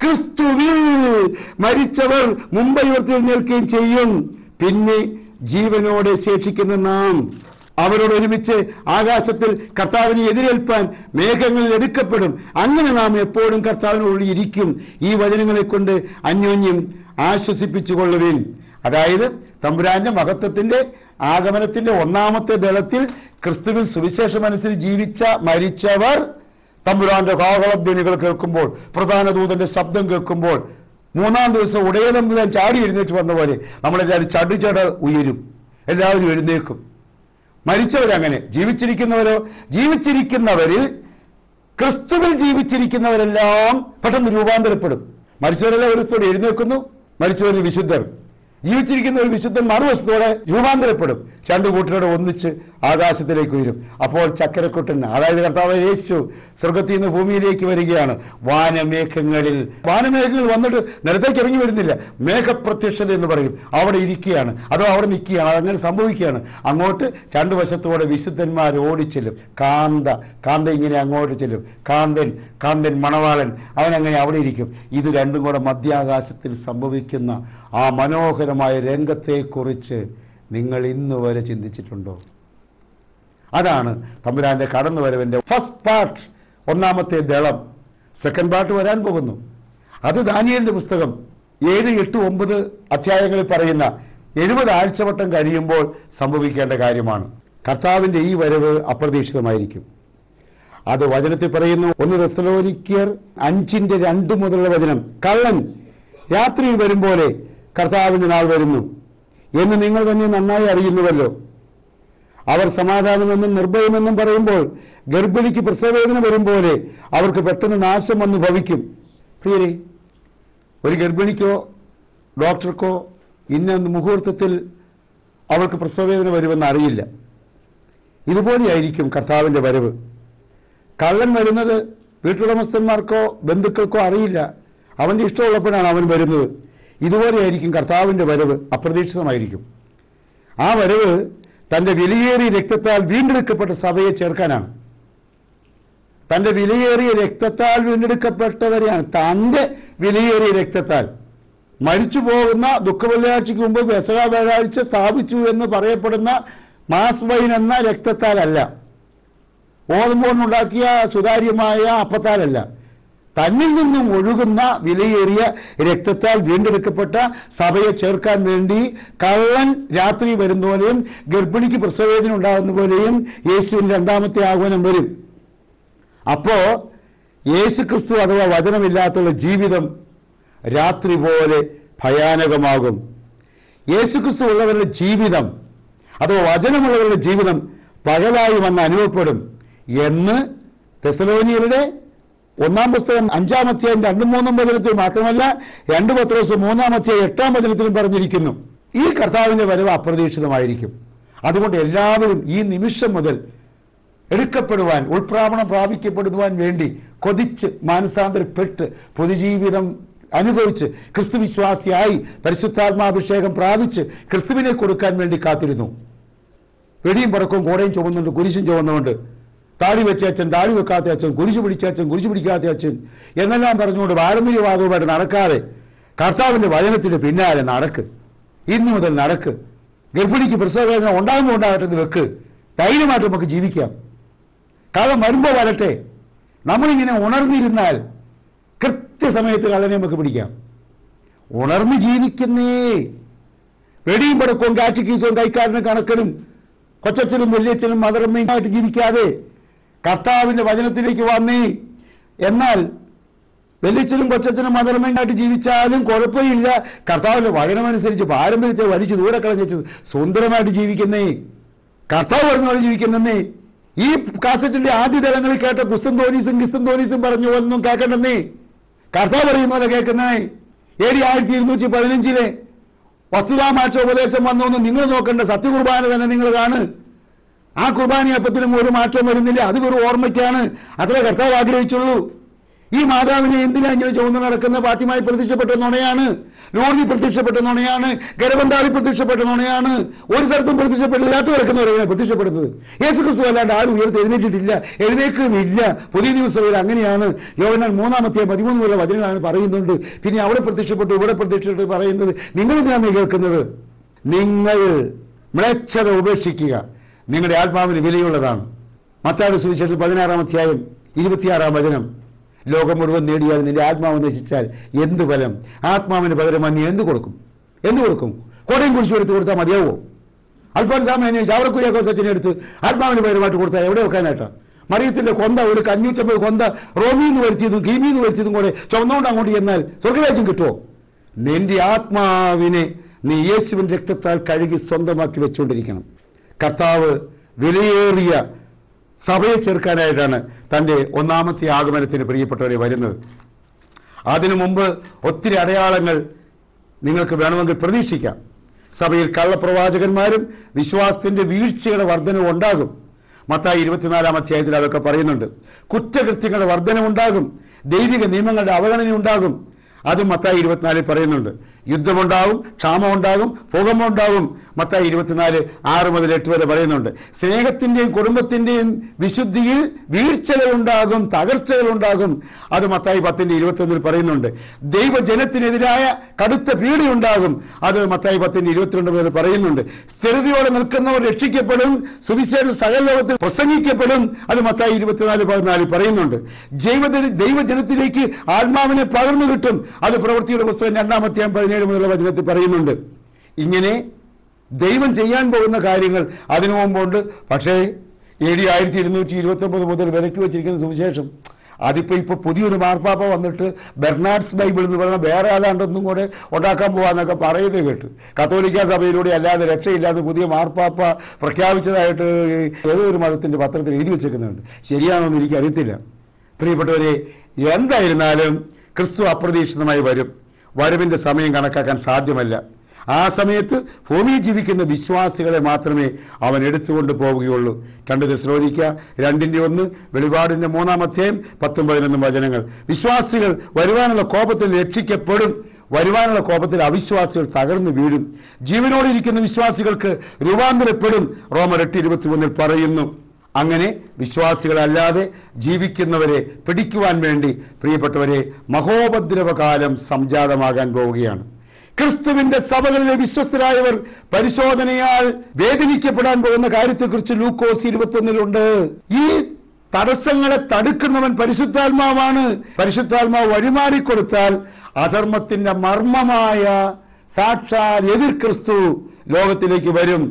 ക്രിസ്തുവിൽ മരിച്ചവർ മുമ്പേ ഉയർത്തെഴുന്നേൽക്കുകയും ചെയ്യും. പിന്നെ ജീവനോടെ ശേഷിക്കുന്ന നാം അവരോടൊരുമിച്ച് ആകാശത്തിൽ കർത്താവിനെ എതിരേൽപ്പാൻ മേഘങ്ങളിൽ എടുക്കപ്പെടും. അങ്ങനെ നാം എപ്പോഴും കർത്താവിനോട് ഇരിക്കും. ഈ വചനങ്ങളെ കൊണ്ട് അന്യോന്യം ആശ്വസിപ്പിച്ചുകൊള്ളുവിൻ. അതായത് തമ്പുരാന്റെ മഹത്വത്തിന്റെ ആഗമനത്തിന്റെ ഒന്നാമത്തെ ദളത്തിൽ ക്രിസ്തുവിൽ സുവിശേഷമനുസരിച്ച് ജീവിച്ച മരിച്ചവർ തമ്പുരാന്റെ കാഹളധ്വനികൾ കേൾക്കുമ്പോൾ, പ്രധാന ദൂതന്റെ ശബ്ദം കേൾക്കുമ്പോൾ, മൂന്നാം ദിവസം ഉടയതമ്പുരാൻ ചാടി എഴുന്നേറ്റ് വന്ന പോലെ നമ്മളെല്ലാവരും ചടുചട ഉയരും, എല്ലാവരും എഴുന്നേൽക്കും. മരിച്ചവരങ്ങനെ. ജീവിച്ചിരിക്കുന്നവരോ? ജീവിച്ചിരിക്കുന്നവരിൽ ക്രിസ്തുവിൽ ജീവിച്ചിരിക്കുന്നവരെല്ലാം പെട്ടെന്ന് രൂപാന്തരപ്പെടും. മരിച്ചവരെല്ലാം ഒരു എഴുന്നേൽക്കുന്നു, മരിച്ചവരിൽ വിശുദ്ധർ. ജീവിച്ചിരിക്കുന്ന ഒരു വിശുദ്ധൻ മറുവശത്തോടെ രൂപാന്തരപ്പെടും. രണ്ടു കൂട്ടരോടെ ഒന്നിച്ച് ആകാശത്തിലേക്ക് വരും. അപ്പോൾ ചക്കരക്കുട്ടൻ, അതായത് കർത്താവ് യേശു സ്വർഗ്ഗത്തിൽ നിന്ന് ഭൂമിയിലേക്ക് വരികയാണ്. വാനമേഘങ്ങളിൽ വന്നിട്ട് നിലത്തേക്ക് ഇറങ്ങി വരുന്നില്ല, മേഘപ്രത്യക്ഷത എന്ന് പറയും. അവിടെ ഇരിക്കുകയാണ്, അതോ അവിടെ നിൽക്കുകയാണ്, അതങ്ങനെ സംഭവിക്കുകയാണ്. അങ്ങോട്ട് രണ്ടു വശത്തോടെ വിശുദ്ധന്മാർ ഓടിച്ചെല്ലും. കാന്ത ഇങ്ങനെ അങ്ങോട്ട് ചെല്ലും. കാന്തൻ മണവാളൻ അവനങ്ങനെ അവിടെ ഇരിക്കും. ഇത് രണ്ടും കൂടെ മധ്യാകാശത്തിൽ സംഭവിക്കുന്ന ആ മനോഹരമായ രംഗത്തെക്കുറിച്ച് നിങ്ങൾ ഇന്നുവരെ ചിന്തിച്ചിട്ടുണ്ടോ? അതാണ് തമ്പുരാന്റെ കടന്നുവരവിന്റെ ഫസ്റ്റ് പാർട്ട്, ഒന്നാമത്തെ ദളം. സെക്കൻഡ് പാർട്ട് വരാൻ പോകുന്നു. അത് ദാനിയേലിന്റെ പുസ്തകം 7, 8, 9 അധ്യായങ്ങളിൽ പറയുന്ന 70 ആഴ്ചവട്ടം കഴിയുമ്പോൾ സംഭവിക്കേണ്ട കാര്യമാണ്. കർത്താവിന്റെ ഈ വരവ് അപ്രതീക്ഷിതമായിരിക്കും. അത് വചനത്തിൽ പറയുന്നു. 1 തെസ്സലോനിക്കർ 5:2 മുതലുള്ള വചനം. കള്ളൻ രാത്രിയിൽ വരും പോലെ കർത്താവിന്റെ നാൾ വരുന്നു എന്ന് നിങ്ങൾ തന്നെ നന്നായി അറിയുന്നുവല്ലോ. അവർ സമാധാനമെന്നും നിർഭയമെന്നും പറയുമ്പോൾ ഗർഭിണിക്ക് പ്രസവവേദന വരും പോലെ അവർക്ക് പെട്ടെന്ന് നാശം വന്ന് ഭവിക്കും. പ്രിയരെ, ഒരു ഗർഭിണിക്കോ ഡോക്ടർക്കോ ഇന്ന മുഹൂർത്തത്തിൽ അവൾക്ക് പ്രസവവേദന വരുമെന്ന് അറിയില്ല. ഇതുപോലെയായിരിക്കും കർത്താവിന്റെ വരവ്. കള്ളൻ വരുന്നത് വീട്ടുടമസ്ഥന്മാർക്കോ ബന്ധുക്കൾക്കോ അറിയില്ല. അവന്റെ ഇഷ്ടമുള്ളപ്പോഴാണ് അവൻ വരുന്നത്. ഇതുപോലെയായിരിക്കും കർത്താവിന്റെ വരവ്, അപ്രതീക്ഷിതമായിരിക്കും. ആ വരവ് തന്റെ വിലയേറിയ രക്തത്താൽ വീണ്ടെടുക്കപ്പെട്ട സഭയെ ചേർക്കാനാണ്. തന്റെ വിലയേറിയ രക്തത്താൽ വീണ്ടെടുക്കപ്പെട്ടവരെയാണ്. തന്റെ വിലയേറിയ രക്തത്താൽ മരിച്ചു പോകുന്ന ദുഃഖവെള്ളിയാഴ്ചയ്ക്ക് മുമ്പ് പെസഹ വ്യാഴാഴ്ച സ്ഥാപിച്ചു എന്ന് പറയപ്പെടുന്ന മാസ് വൈൻ എന്ന രക്തത്താലല്ല, ഓർമ്മോണ്ടുണ്ടാക്കിയ സുതാര്യമായ അപ്പത്താലല്ല, തന്നിൽ നിന്നും ഒഴുകുന്ന വിലയേറിയ രക്തത്താൽ വീണ്ടെടുക്കപ്പെട്ട സഭയെ ചേർക്കാൻ വേണ്ടി കള്ളൻ രാത്രി വരുന്ന പോലെയും ഗർഭിണിക്ക് പ്രസവവേദന ഉണ്ടാകുന്ന പോലെയും യേശുവിന്റെ രണ്ടാമത്തെ ആഹ്വാനം വരും. അപ്പോ യേശുക്രിസ്തു അഥവാ വചനമില്ലാത്തുള്ള ജീവിതം രാത്രി പോലെ ഭയാനകമാകും. യേശുക്രിസ്തു ഉള്ളവരുടെ ജീവിതം അഥവാ വചനമുള്ളവരുടെ ജീവിതം പകലായി വന്ന് അനുഭവപ്പെടും എന്ന് തെസ്സലോനിയരുടെ 1-ാം പുസ്തകം 5-ാം അധ്യായം 2-3 വചനത്തിൽ മാത്രമല്ല 2 പത്രോസ് 3-ാം അധ്യായം 8-ാം വചനത്തിലും പറഞ്ഞിരിക്കുന്നു. ഈ കർത്താവിന്റെ വരവ് അപ്രതീക്ഷിതമായിരിക്കും. അതുകൊണ്ട് എല്ലാവരും ഈ നിമിഷം മുതൽ എടുക്കപ്പെടുവാൻ, ഉൾപ്രാവണം പ്രാപിക്കപ്പെടുവാൻ വേണ്ടി കൊതിച്ച് മാനസാന്തരപ്പെട്ട് പൊതുജീവിതം അനുഭവിച്ച് ക്രിസ്തുവിശ്വാസിയായി പരിശുദ്ധാത്മാഭിഷേകം പ്രാപിച്ച് ക്രിസ്തുവിനെ കൊടുക്കാൻ വേണ്ടി കാത്തിരുന്നു. വെടിയും പടക്കവും കോടയും ചുമന്നുകൊണ്ട് കുരിശും ചുമന്നുകൊണ്ട് താടി വെച്ച അച്ഛൻ, താടി വെക്കാത്ത അച്ഛൻ, കുരിശു പിടിച്ച അച്ഛൻ, കുരിശു പിടിക്കാത്ത അച്ഛൻ എന്നെല്ലാം പറഞ്ഞുകൊണ്ട് പാരമ്പര്യവാദവുമായിട്ട് നടക്കാതെ കർത്താവിന്റെ വചനത്തിന് പിന്നാലെ നടക്ക്. ഇന്നു മുതൽ നടക്ക്. ഗർഭിണിക്ക് പ്രസവവേദന ഉണ്ടാകുമ്പോൾ ഉണ്ടാകട്ടെന്ന് വെക്ക്. ധൈര്യമായിട്ട് നമുക്ക് ജീവിക്കാം. കാലം വരുമ്പോൾ വരട്ടെ. നമ്മളിങ്ങനെ ഉണർന്നിരുന്നാൽ കൃത്യസമയത്ത് കള്ളനെ നമുക്ക് പിടിക്കാം. ഉണർന്ന് ജീവിക്കുന്നേ. വെടിയും പടക്കവും കാറ്റുകീസവും കൈക്കാരനും കണക്കനും കൊച്ചച്ഛനും വലിയച്ഛനും മദറമ്മയുമായിട്ട് ജീവിക്കാതെ കർത്താവിന്റെ വചനത്തിലേക്ക് വന്നേ. എന്നാൽ വലിയച്ഛനും കൊച്ചച്ഛനും മദറമ്മയുമായിട്ട് ജീവിച്ചാലും കുഴപ്പമില്ല. കർത്താവിന്റെ വചനമനുസരിച്ച് പാരമ്പര്യത്തെ വലിച്ചു ദൂരെ കളഞ്ഞു സുന്ദരമായിട്ട് ജീവിക്കുന്നേ. കർത്താവ് പറഞ്ഞ ജീവിക്കുന്നേ. ഈ കാസറ്റിന്റെ ആദ്യ തലങ്ങളിൽ കേട്ട ക്രിസ്തുന്തോനീസും പറഞ്ഞു ഒന്നും കേൾക്കണ്ടെന്നേ. കർത്താവ് പറയുന്ന പോലെ കേൾക്കുന്നേ. AD 1215 വസ്തുതാമാറ്റ ഉപദേശം വന്നൊന്ന് നിങ്ങൾ നോക്കേണ്ട. സത്യകുർബാന തന്നെ നിങ്ങൾ കാണ്. ആ കുർബാനയപ്പത്തിനും ഒരു മാറ്റം വരുന്നില്ല. അത് വെറും ഓർമ്മയ്ക്കാണ്. അത്രേ കർത്താവ് ആഗ്രഹിച്ചുള്ളൂ. ഈ മാതാവിനെ എന്തിനാ ഇങ്ങനെ ചുവന്ന് നടക്കുന്ന? ഫാത്തിമായി പ്രത്യക്ഷപ്പെട്ട നുണയാണ്, ലൂർദിൽ പ്രത്യക്ഷപ്പെട്ട നുണയാണ്, ഗരബന്ധാവിൽ പ്രത്യക്ഷപ്പെട്ട നുണയാണ്. ഒരു സ്ഥലത്തും പ്രത്യക്ഷപ്പെട്ടില്ലാത്ത കിടക്കുന്നവരെ പ്രത്യക്ഷപ്പെടുന്നത്. യേശുക്രിസ്തു അല്ലാണ്ട് ആരും ഉയർത്ത് എഴുന്നേറ്റിട്ടില്ല, എഴുന്നേക്കുമില്ല. പുതിയ നിയമസഭയിൽ അങ്ങനെയാണ്. യോഹന്നാൻ 3:13 വചനങ്ങളാണ് പറയുന്നുണ്ട്. പിന്നെ അവിടെ പ്രത്യക്ഷപ്പെട്ടു, ഇവിടെ പ്രത്യക്ഷപ്പെട്ടു പറയുന്നത്. നിങ്ങൾ എന്തിനാണ് കേൾക്കുന്നത്? നിങ്ങൾ മ്ലേച്ഛത ഉപേക്ഷിക്കുക, നിങ്ങളുടെ ആത്മാവിന് വിലയുള്ളതാണ്. മത്തായിയുടെ സുവിശേഷം 16:26 വചനം, ലോകം മുഴുവൻ നേടിയാൽ നിന്റെ ആത്മാവ് നശിച്ചാൽ എന്ത് ഫലം? ആത്മാവിന് പകരം നീ എന്ത് കൊടുക്കും? കോടയും കുരിശും എടുത്ത് കൊടുത്താൽ മതിയാവോ? അൽഫോൻസാമേനെയും ചാവറക്കുര്യാക്കോസ് അച്ഛനെ എടുത്ത് ആത്മാവിന് പകരമായിട്ട് കൊടുത്താൽ എവിടെ വെക്കാനായിട്ടാണ്? മറിയത്തിന്റെ കൊന്ത ഒരു 550 കൊന്ത റോമിന്ന് വരുത്തിയതും കീമിന്ന് വരുത്തിയതും കൂടെ ചുവന്നുകൊണ്ട് അങ്ങോട്ട് ചെന്നാൽ സ്വർഗരാജ്യം കിട്ടുമോ? നിന്റെ ആത്മാവിനെ നീ യേശുവിന്റെ രക്തത്താൽ കഴുകി സ്വന്തമാക്കി വെച്ചുകൊണ്ടിരിക്കണം. കർത്താവ് വിലയേറിയ സഭയെ ചേർക്കാനായിട്ടാണ് തന്റെ ഒന്നാമത്തെ ആഗമനത്തിന് പ്രിയപ്പെട്ടവരെ വരുന്നത്. അതിനു മുമ്പ് ഒത്തിരി അടയാളങ്ങൾ നിങ്ങൾക്ക് വേണമെങ്കിൽ പ്രതീക്ഷിക്കാം. സഭയിൽ കള്ളപ്രവാചകന്മാരും വിശ്വാസത്തിന്റെ വീഴ്ചയുടെ വർധനവും ഉണ്ടാകും. മത്തായി 24 അതൊക്കെ പറയുന്നുണ്ട്. കുറ്റകൃത്യങ്ങളുടെ വർധനവുണ്ടാകും, ദൈവിക നിയമങ്ങളുടെ അവഗണന ഉണ്ടാകും. അതും മത്തായി 24 പറയുന്നുണ്ട്. യുദ്ധമുണ്ടാവും, ക്ഷാമമുണ്ടാകും, ഭൂകമ്പമുണ്ടാകും. മത്തായി 24:6-8 വരെ പറയുന്നുണ്ട്. സ്നേഹത്തിന്റെയും കുടുംബത്തിന്റെയും വിശുദ്ധിയിൽ വീഴ്ചകളുണ്ടാകും, തകർച്ചകളുണ്ടാകും. അത് മത്തായി 10:21 പറയുന്നുണ്ട്. ദൈവജനത്തിനെതിരായ കടുത്ത പീഡയുണ്ടാകും. അത് മത്തായി 10:22 വരെ പറയുന്നുണ്ട്. സ്ഥിരതയോടെ നിൽക്കുന്നവർ രക്ഷിക്കപ്പെടും, സുവിശേഷം സകല ലോകത്തിൽ പ്രസംഗിക്കപ്പെടും. അത് മത്തായി 24:14 പറയുന്നുണ്ട്. ദൈവജനത്തിലേക്ക് ആത്മാവിനെ പകർന്നു കിട്ടും. അത് പ്രവൃത്തിയുടെ പുസ്തകം 2-17 വചനത്തിൽ പറയുന്നുണ്ട്. ഇങ്ങനെ ദൈവം ചെയ്യാൻ പോകുന്ന കാര്യങ്ങൾ അതിനു മുമ്പുണ്ട്. പക്ഷേ AD 1229 മുതൽ വിലക്കി വെച്ചിരിക്കുന്ന സുവിശേഷം അതിപ്പോ പുതിയൊരു മാർപ്പാപ്പ വന്നിട്ട് ബെർണാഡ്സ് ബൈബിൾ എന്ന് പറയുന്ന വേറെ ആളാണ്ടൊന്നും കൂടെ ഉണ്ടാക്കാൻ പോവാന്നൊക്കെ പറയുന്നത് കേട്ടു. കത്തോലിക്ക സഭയിലൂടെ അല്ലാതെ രക്ഷയില്ലാതെ പുതിയ മാർപ്പാപ്പ പ്രഖ്യാപിച്ചതായിട്ട് ഏതോ ഒരു മതത്തിന്റെ പത്രത്തിൽ എഴുതി വെച്ചേക്കുന്നുണ്ട്. ശരിയാണെന്ന് എനിക്ക് അറിയത്തില്ല. പ്രിയപ്പെട്ടവരെ, എന്തായിരുന്നാലും ക്രിസ്തു അപ്രതീക്ഷിതമായി വരും. വരവിന്റെ സമയം കണക്കാക്കാൻ സാധ്യമല്ല. ആ സമയത്ത് ഭൂമിയിൽ ജീവിക്കുന്ന വിശ്വാസികളെ മാത്രമേ അവൻ എടുത്തുകൊണ്ട് പോവുകയുള്ളൂ. 2 തെസ്സലോനിക്ക 2:1, വെളിപാടിന്റെ 3-10-11 വചനങ്ങൾ. വിശ്വാസികൾ വരുവാനുള്ള കോപത്തിൽ രക്ഷിക്കപ്പെടും. വരുവാനുള്ള കോപത്തിൽ അവിശ്വാസികൾ തകർന്നു വീഴും. ജീവനോടിരിക്കുന്ന വിശ്വാസികൾക്ക് രൂപാന്തരപ്പെടും. റോമർ 8:21 പറയുന്നു. അങ്ങനെ വിശ്വാസികളല്ലാതെ ജീവിക്കുന്നവരെ പിടിക്കുവാൻ വേണ്ടി പ്രിയപ്പെട്ടവരെ മഹോപദ്രവകാലം സംജാതമാകാൻ പോവുകയാണ്. ക്രിസ്തുവിന്റെ സഭകളിലെ വിശ്വസ്തരായവർ പരിശോധനയാൽ വേദനിക്കപ്പെടാൻ പോകുന്ന കാര്യത്തെക്കുറിച്ച് ലൂക്കോസ് 21 ഈ തടസ്സങ്ങളെ തടുക്കുന്നവൻ പരിശുദ്ധാത്മാവാണ്. പരിശുദ്ധാത്മാവ് വഴിമാറിക്കൊടുത്താൽ അധർമ്മത്തിന്റെ മർമ്മമായ സാക്ഷാൽ എതിർ ക്രിസ്തു ലോകത്തിലേക്ക് വരും.